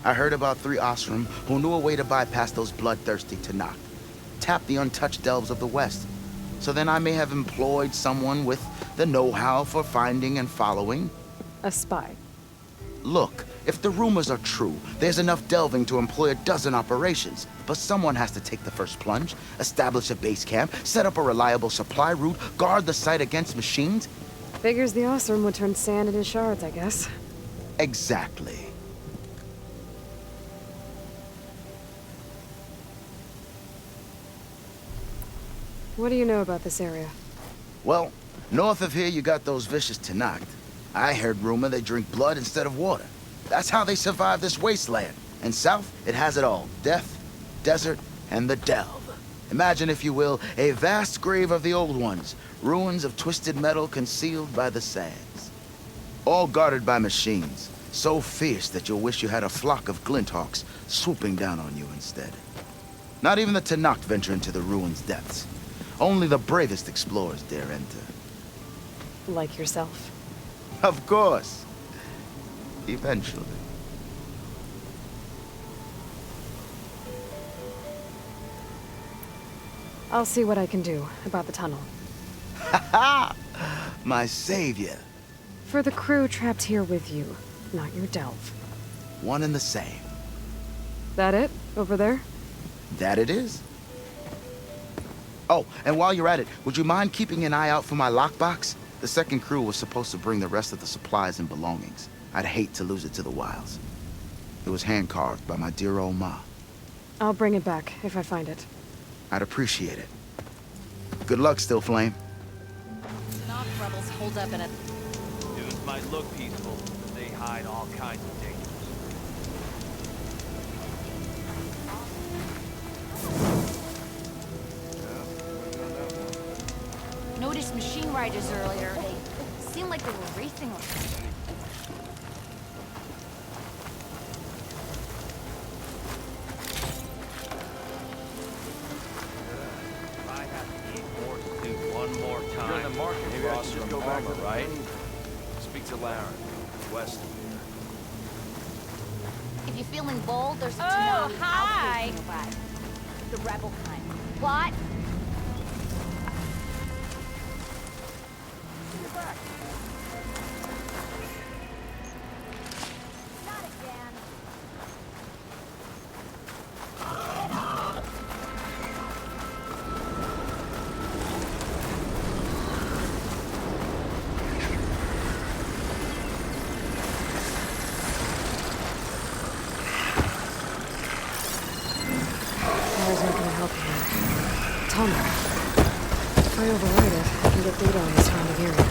I heard about 3 Osram who knew a way to bypass those bloodthirsty Tanakh. Tap the untouched delves of the West. So then I may have employed someone with the know-how for finding and following. A spy. Look, if the rumors are true, there's enough delving to employ a dozen operations. But someone has to take the first plunge, establish a base camp, set up a reliable supply route, guard the site against machines. Figures the Osram would turn sand into shards, I guess. Exactly. What do you know about this area? Well, north of here you got those vicious Tanakh. I heard rumor they drink blood instead of water. That's how they survive this wasteland. And south, it has it all. Death, desert, and the delve. Imagine, if you will, a vast grave of the old ones. Ruins of twisted metal concealed by the sands. All guarded by machines. So fierce that you'll wish you had a flock of glinthawks swooping down on you instead. Not even the Tanakh venture into the ruins' depths. Only the bravest explorers dare enter. Like yourself. Of course. Eventually. I'll see what I can do about the tunnel. Ha ha! My savior. For the crew trapped here with you, not your delve. One and the same. That it? Over there? That it is. Oh, and while you're at it, would you mind keeping an eye out for my lockbox? The second crew was supposed to bring the rest of the supplies and belongings. I'd hate to lose it to the wilds. It was hand-carved by my dear old ma. I'll bring it back if I find it. I'd appreciate it. Good luck, Still Flame. Knock rebels hold up in a... Dunes might look peaceful, but they hide all kinds of dangers. Noticed machine riders earlier. They seemed like they were racing or something. I have to eat more soup one more time. You're in the market. Maybe I should just go back to the right. Speak to Laren, west of here. If you're feeling bold, there's a Oh, hi. The rebel kind. What? Tunnel. If I override it, I can get data on the surrounding area.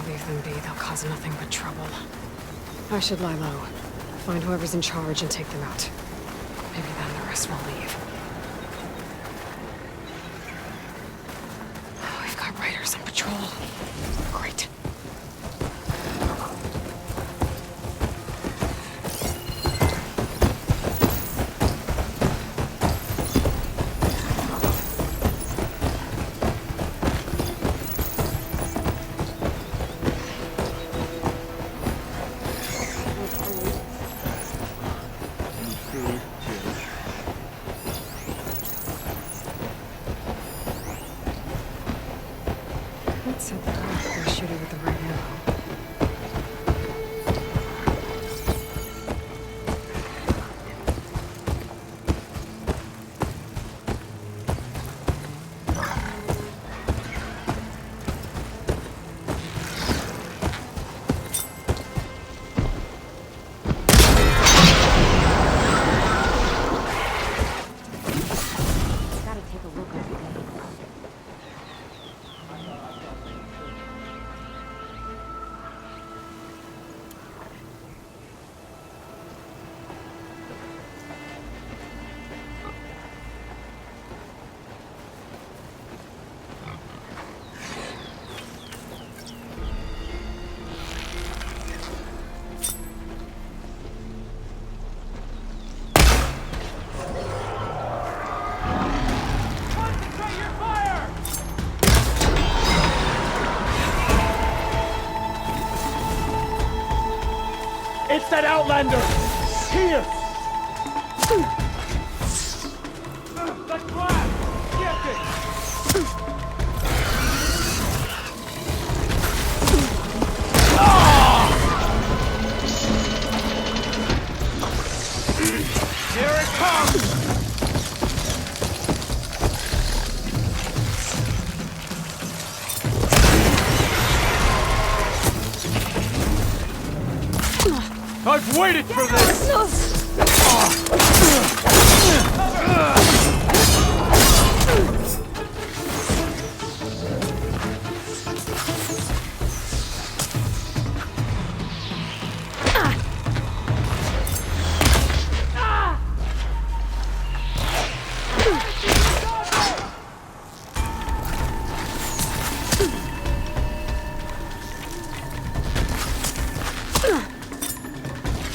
Leave them be, they'll cause nothing but trouble. I should lie low. Find whoever's in charge and take them out. Maybe then the rest will leave. Oh, we've got riders on patrol. Great. Let's set that up before shooting with the right arrow. It's that Outlander! Here! The glass! Get it! Here it comes! I've waited for this!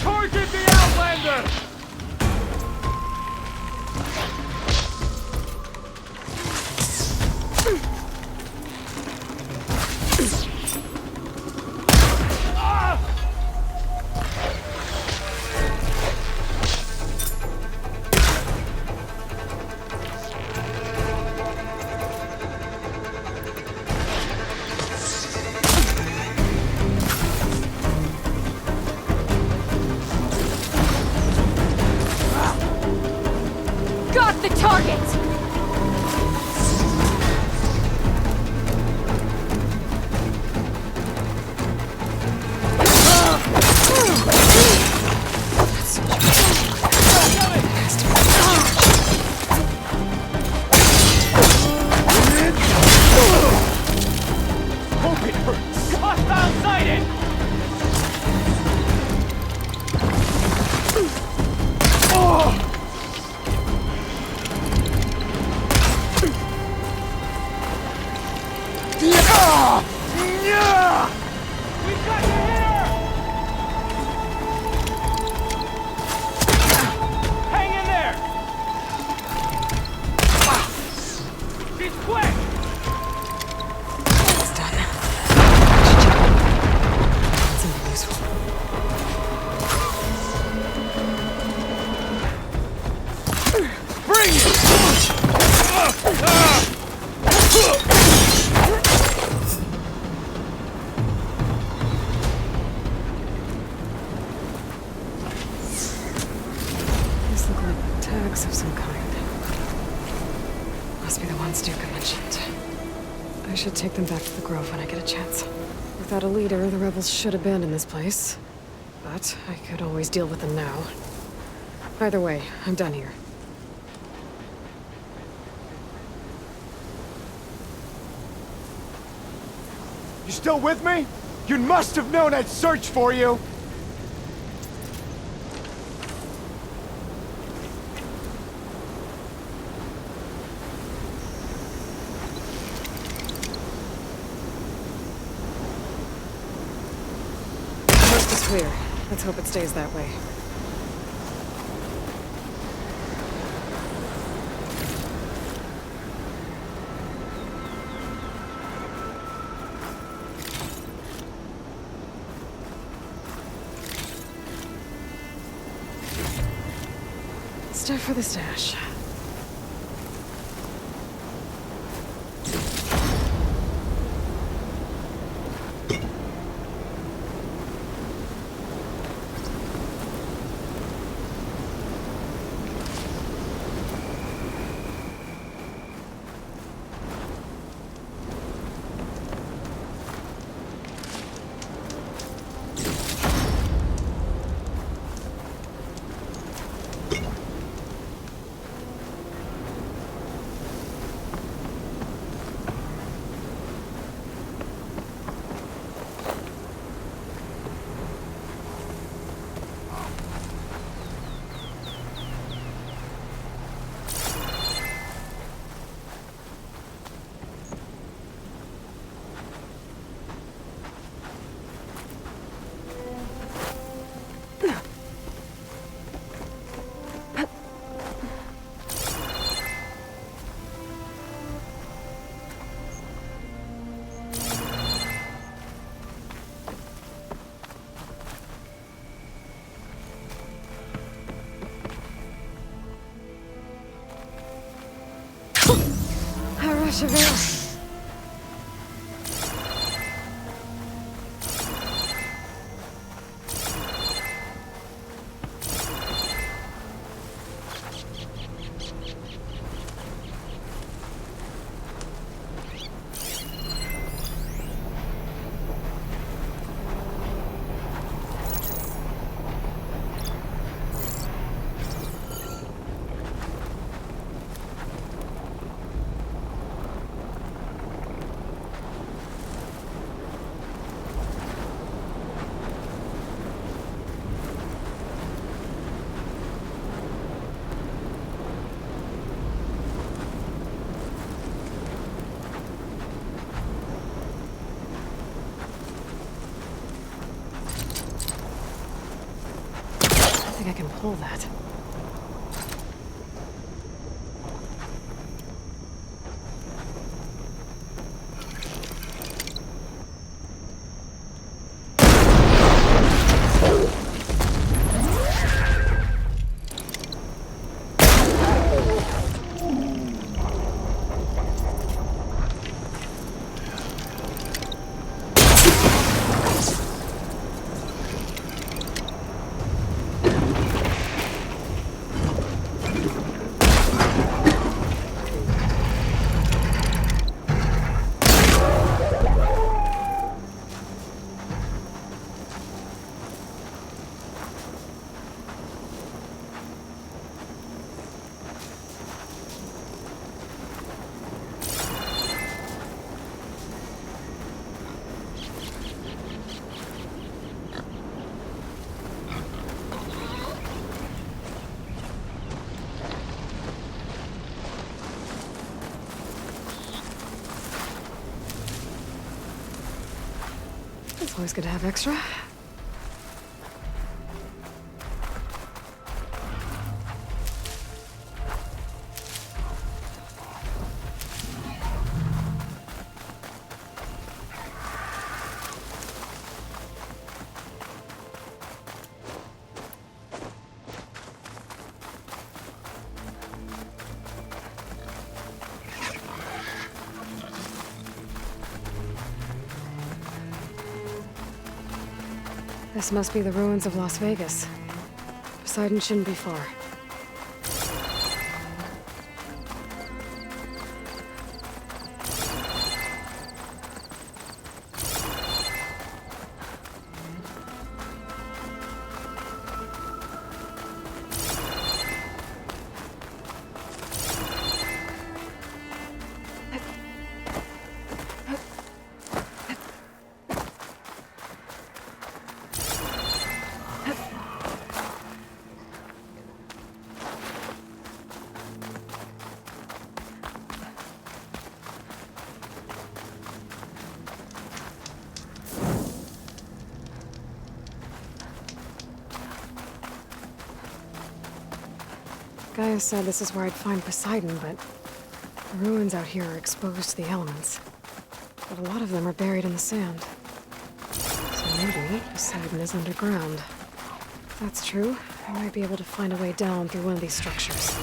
Target the Outlander! Got the target! Hope it hurts! Hostile sighted! We got to hit her! Hang in there! She's quick! It's done. Something useful. Bring it! These look like tags of some kind. Must be the ones Duke mentioned. I should take them back to the Grove when I get a chance. Without a leader, the rebels should abandon this place. But I could always deal with them now. Either way, I'm done here. You still with me? You must have known I'd search for you! Coast is clear. Let's hope it stays that way. Stuff for the stash. Chevelle. I think I can pull that. It's always good to have extra. This must be the ruins of Las Vegas. Poseidon shouldn't be far. Gaia said this is where I'd find Poseidon, but the ruins out here are exposed to the elements. But a lot of them are buried in the sand. So maybe Poseidon is underground. If that's true, I might be able to find a way down through one of these structures.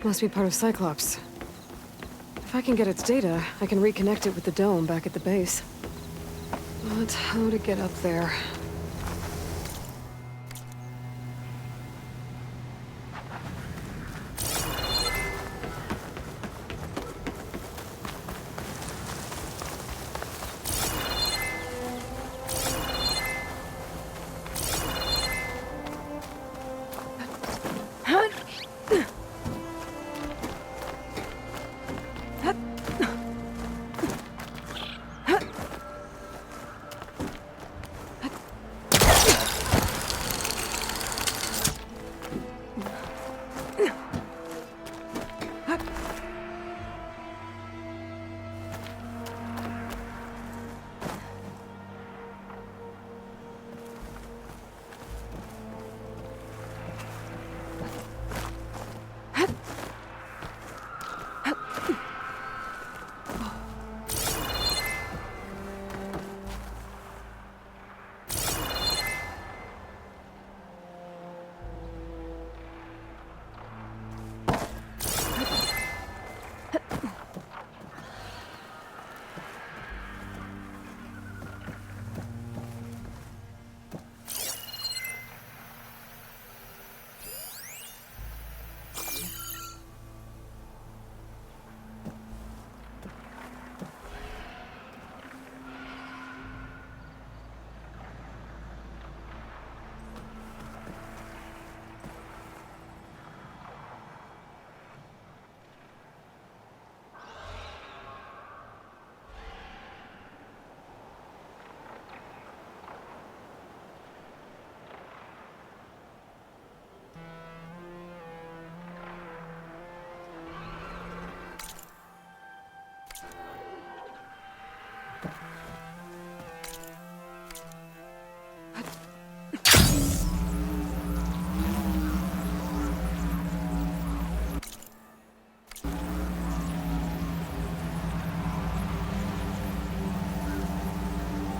Must be part of Cyclops. If I can get its data, I can reconnect it with the dome back at the base. But how to get up there?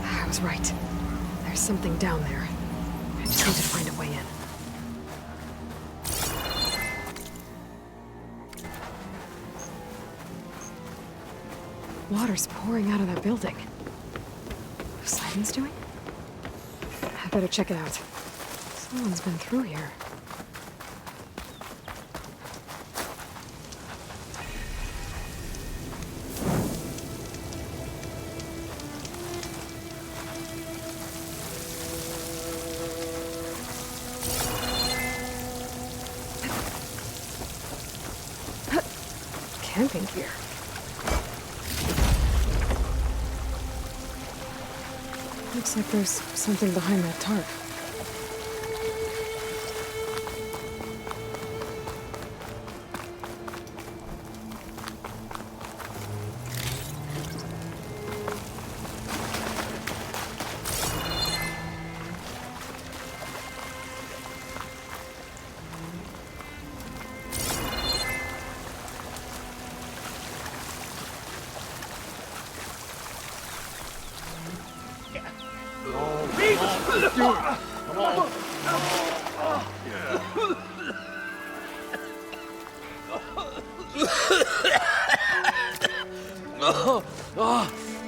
I was right. There's something down there. I just need to find a way in. Water's pouring out of that building. What Simon's doing? I better check it out. Someone's been through here. Camping gear. Looks like there's something behind that tarp.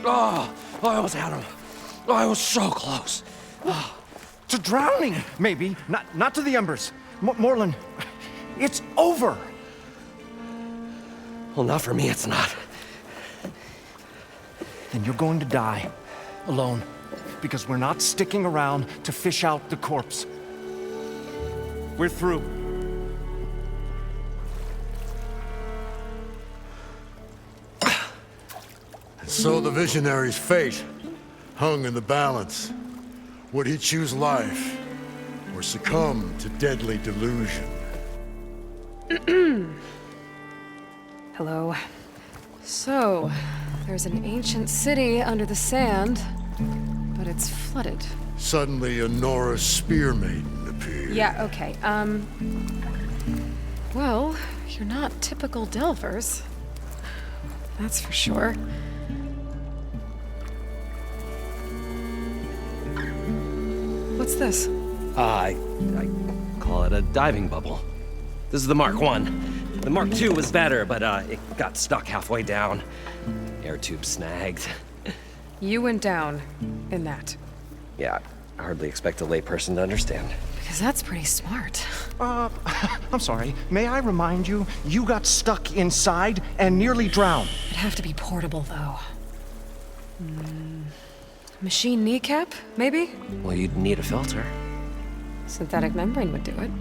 Oh, I almost had him. Oh, I was so close. To drowning, maybe. Not to the embers. Moreland, it's over. Well, not for me, it's not. Then you're going to die. Alone. Because we're not sticking around to fish out the corpse. We're through. So the visionary's fate hung in the balance. Would he choose life or succumb to deadly delusion? Hello. So, there's an ancient city under the sand, but it's flooded. Suddenly, a Norse spear maiden appeared. Yeah, okay. Well, you're not typical Delvers. That's for sure. What's this? I call it a diving bubble. This is the Mark 1. The Mark 2 was better, but it got stuck halfway down. Air tube snagged. You went down in that. Yeah, I hardly expect a layperson to understand. Because that's pretty smart. I'm sorry. May I remind you, you got stuck inside and nearly drowned. It'd have to be portable, though. Machine kneecap, maybe? Well, you'd need a filter. Synthetic membrane would do it.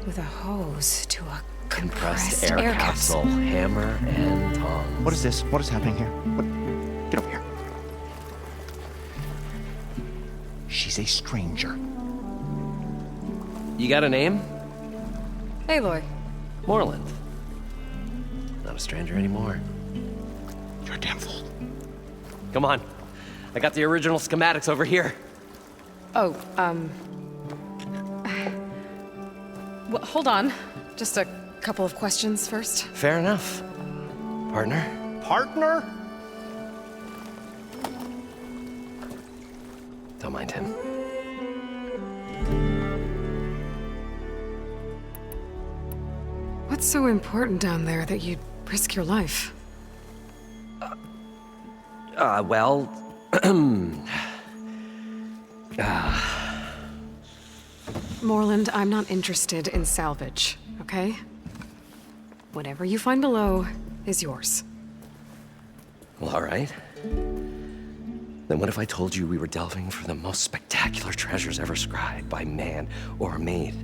With a hose to a compressed air capsule. Hammer and tongs. What is this? What is happening here? Get over here. She's a stranger. You got a name? Aloy. Moreland. Not a stranger anymore. You're a damn fool. Come on. I got the original schematics over here. Oh, well, hold on. Just a couple of questions first. Fair enough. Partner? Partner? Don't mind him. What's so important down there that you'd risk your life? Well... Moreland, I'm not interested in salvage, okay? Whatever you find below is yours. Well, all right. Then what if I told you we were delving for the most spectacular treasures ever scribed by man or maid?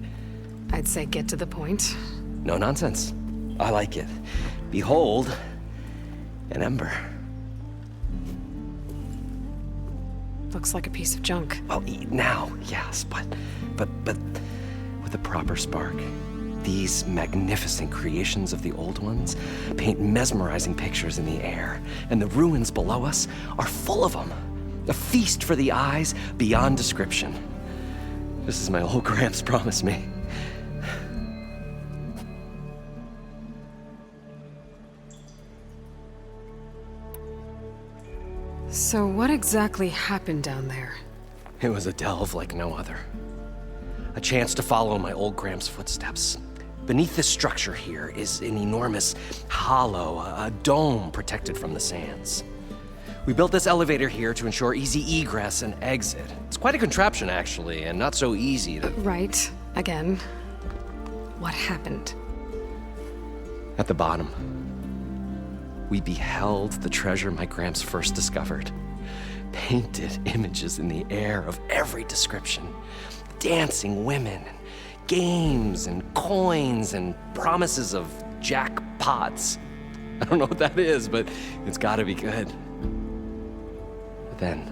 I'd say get to the point. No nonsense. I like it. Behold, an ember. Looks like a piece of junk. Well, now, yes, but with a proper spark. These magnificent creations of the old ones paint mesmerizing pictures in the air, and the ruins below us are full of them. A feast for the eyes beyond description. This is my old Gramps promised me. So what exactly happened down there? It was a delve like no other. A chance to follow my old Gramps' footsteps. Beneath this structure here is an enormous hollow, a dome protected from the sands. We built this elevator here to ensure easy egress and exit. It's quite a contraption, actually, and not so easy to... Right. Again. What happened? At the bottom, we beheld the treasure my Gramps first discovered. Painted images in the air of every description. Dancing women, games and coins and promises of jackpots. I don't know what that is, but it's gotta be good. But then,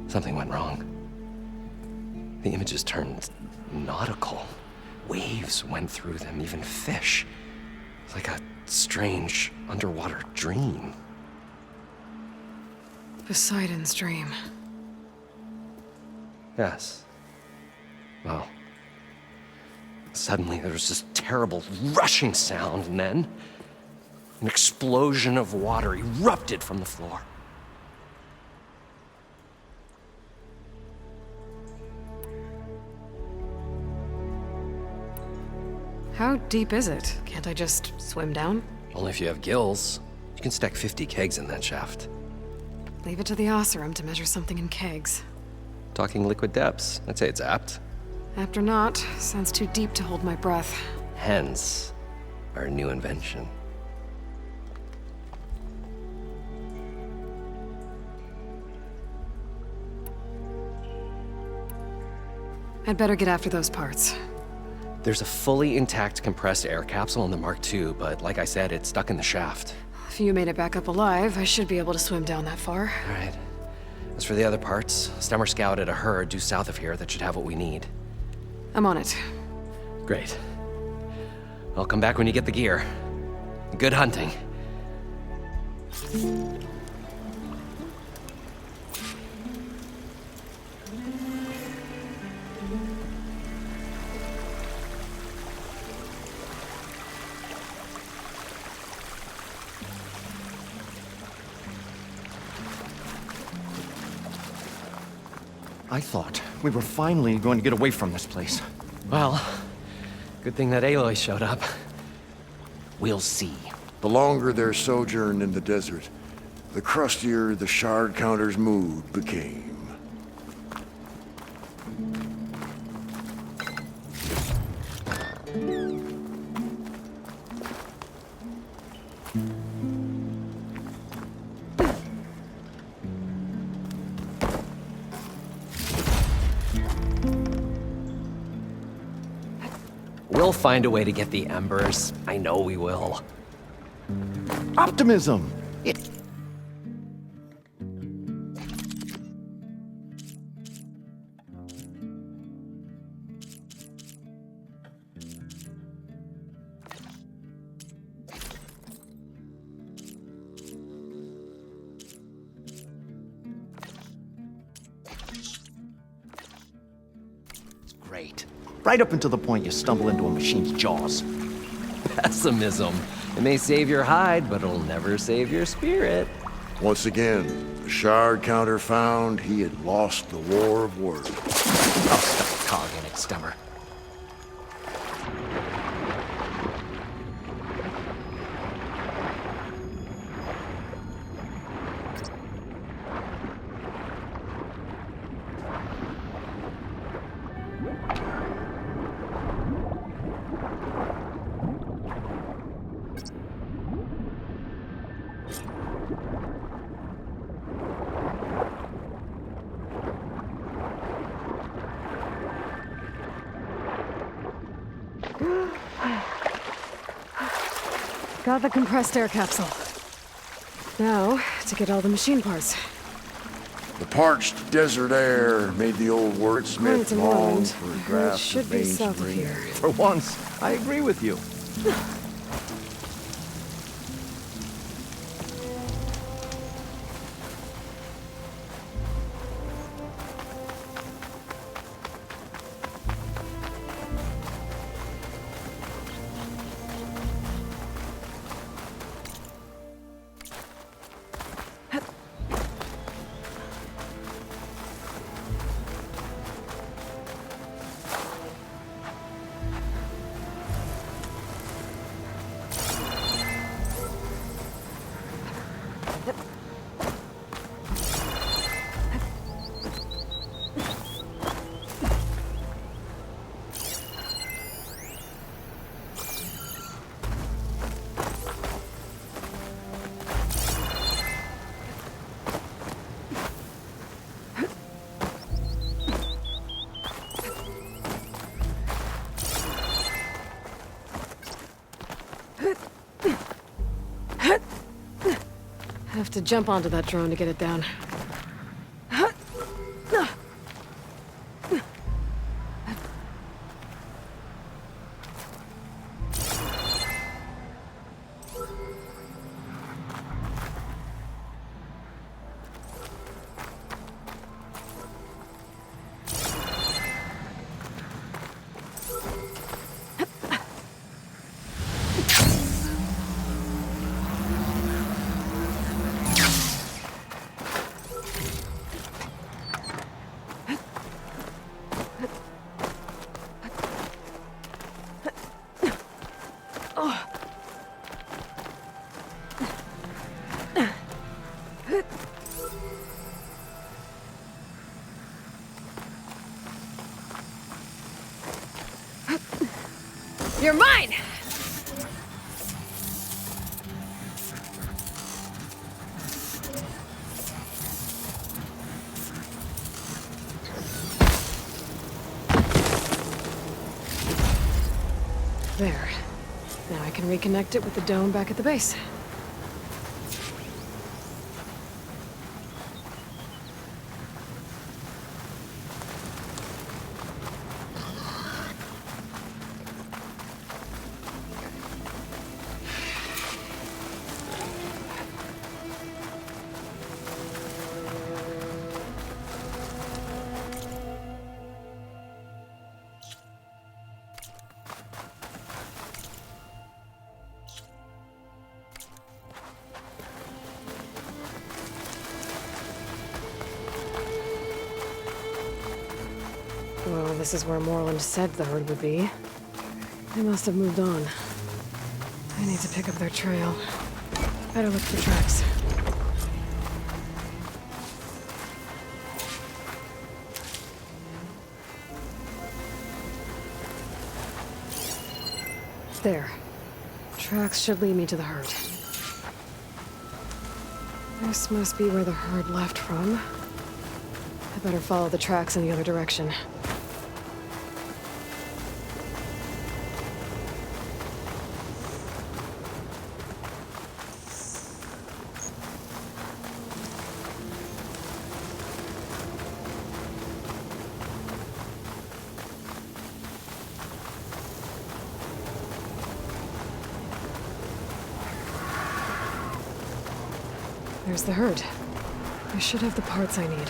something went wrong. The images turned nautical. Waves went through them, even fish. It's like a strange underwater dream. Poseidon's dream. Yes. Well, suddenly there was this terrible rushing sound, and then an explosion of water erupted from the floor. How deep is it? Can't I just swim down? Only if you have gills. You can stack 50 kegs in that shaft. Leave it to the Oseram to measure something in kegs. Talking liquid depths, I'd say it's apt. Apt or not, sounds too deep to hold my breath. Hence, our new invention. I'd better get after those parts. There's a fully intact compressed air capsule in the Mark II, but like I said, it's stuck in the shaft. If you made it back up alive, I should be able to swim down that far. All right. As for the other parts, Stemmer scouted a herd due south of here that should have what we need. I'm on it. Great. I'll come back when you get the gear. Good hunting. I thought we were finally going to get away from this place. Well, good thing that Aloy showed up. We'll see. The longer their sojourn in the desert, the crustier the shard counter's mood became. We'll find a way to get the embers. I know we will. Optimism! It... It's great. Right up until the point you stumble into a machine's jaws. Pessimism. It may save your hide, but it'll never save your spirit. Once again, the shard counter found he had lost the war of words. I'll stuff a cog in it, Stemmer. Got the compressed air capsule. Now, to get all the machine parts. The parched desert air made the old wordsmith long for a It draft should of be ancient south of rain. here. For once, I agree with you. Have to jump onto that drone to get it down. You're mine! There. Now I can reconnect it with the dome back at the base. Well, this is where Moreland said the herd would be. They must have moved on. I need to pick up their trail. Better look for tracks. There. Tracks should lead me to the herd. This must be where the herd left from. I better follow the tracks in the other direction. There's the herd. I should have the parts I need.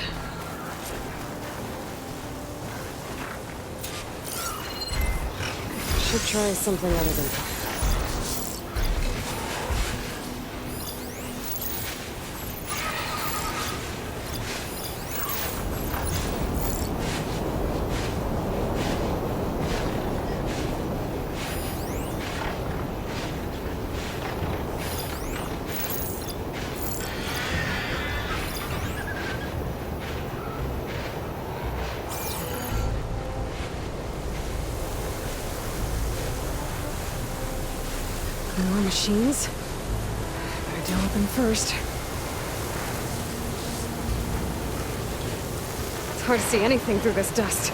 Should try something other than that. More machines? Better deal with them first. It's hard to see anything through this dust.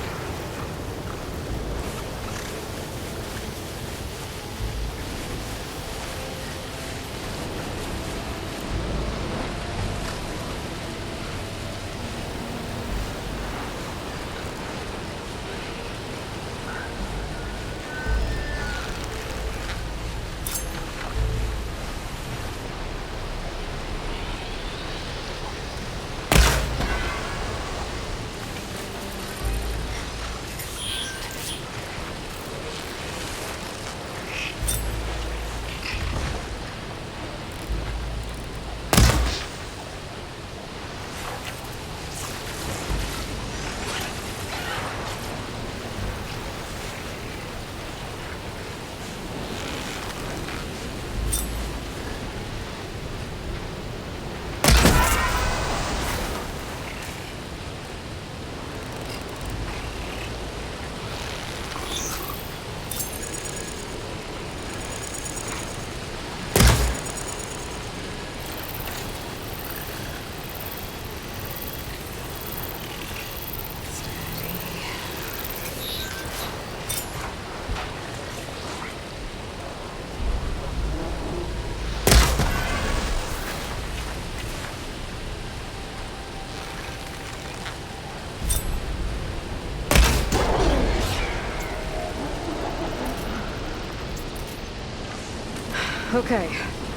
Okay,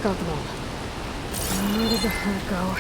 got them all. Where did the herd go?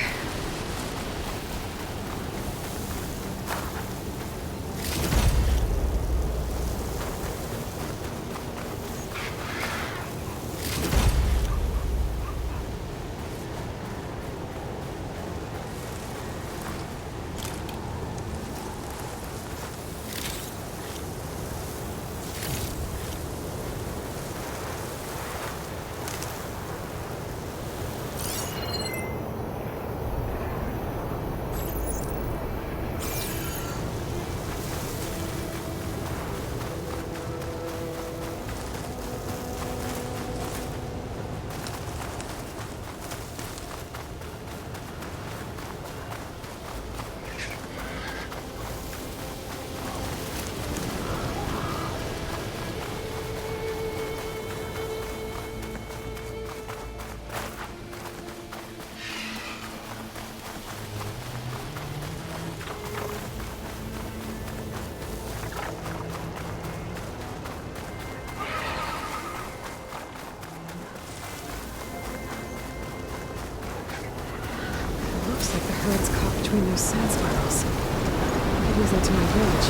Looks like the herd's caught between those sand spirals. It is into my village.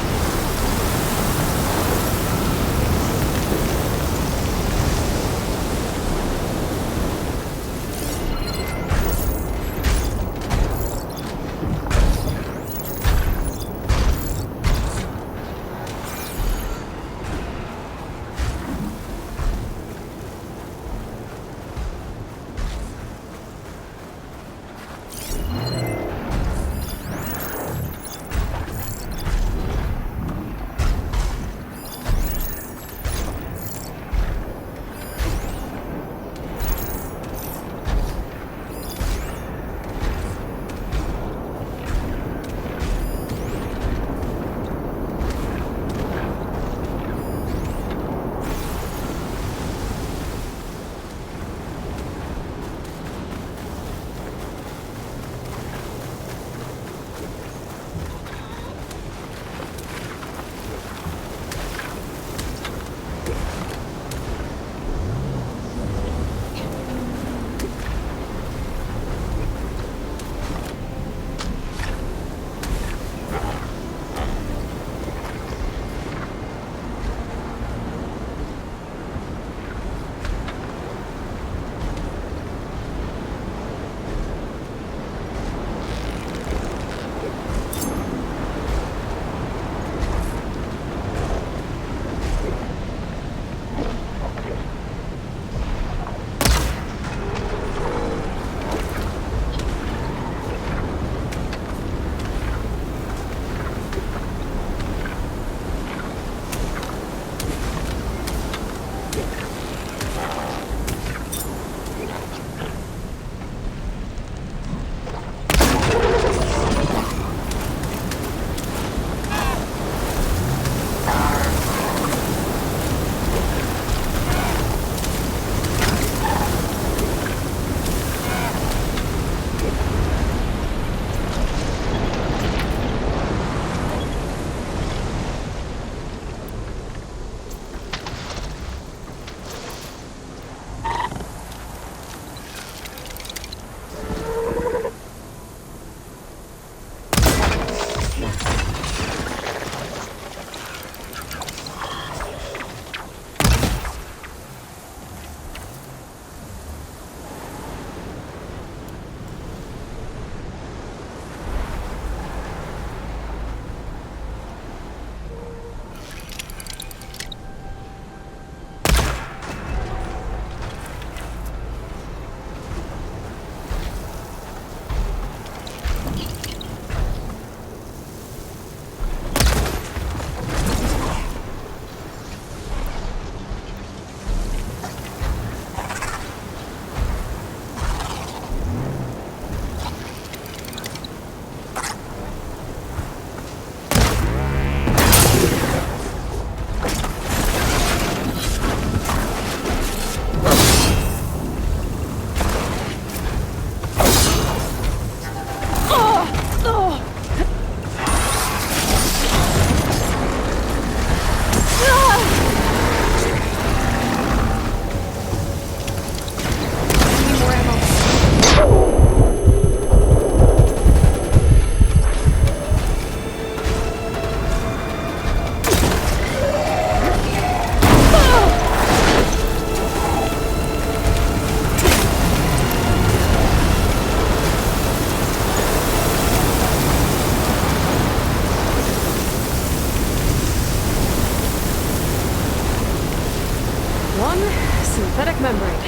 Synthetic membrane.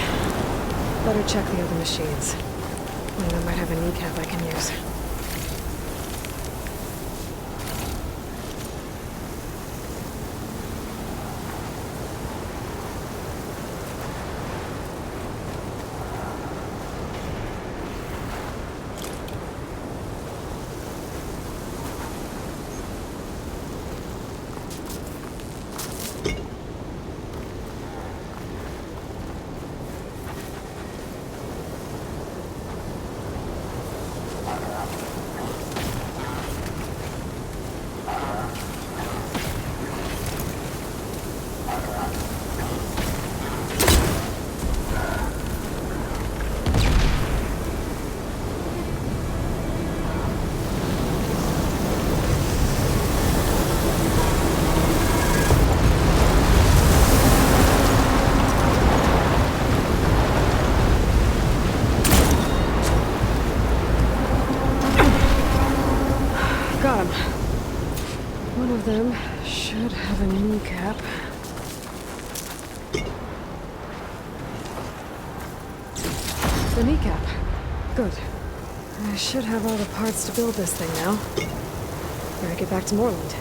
Better check the other machines. One of them might have a kneecap I can use. got them. One of them should have a kneecap. The kneecap. Good. I should have all the parts to build this thing now. Better get back to Moreland.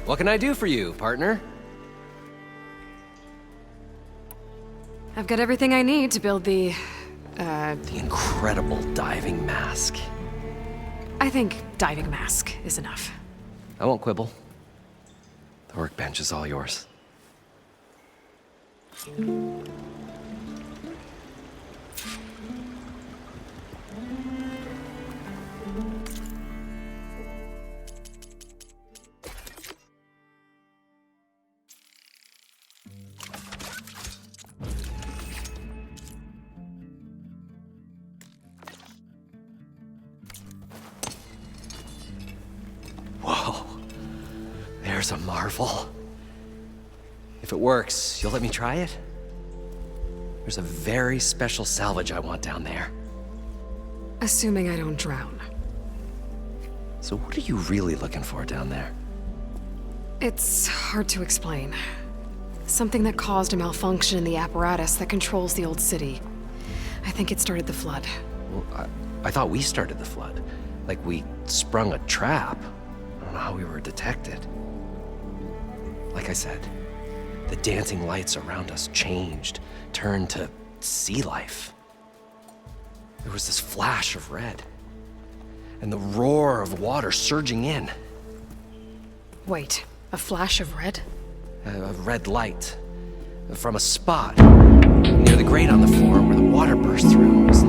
What can I do for you, partner? I've got everything I need to build the incredible diving mask. I think diving mask is enough. I won't quibble. The workbench is all yours. Whoa. There's a marvel. If it works, you'll let me try it? There's a very special salvage I want down there. Assuming I don't drown. So what are you really looking for down there? It's hard to explain. Something that caused a malfunction in the apparatus that controls the old city. I think it started the flood. Well, I thought we started the flood. Like we sprung a trap. I don't know how we were detected. Like I said, the dancing lights around us changed, turned to sea life. There was this flash of red, and the roar of water surging in. Wait, a flash of red? A red light from a spot near the grate on the floor where the water burst through. It was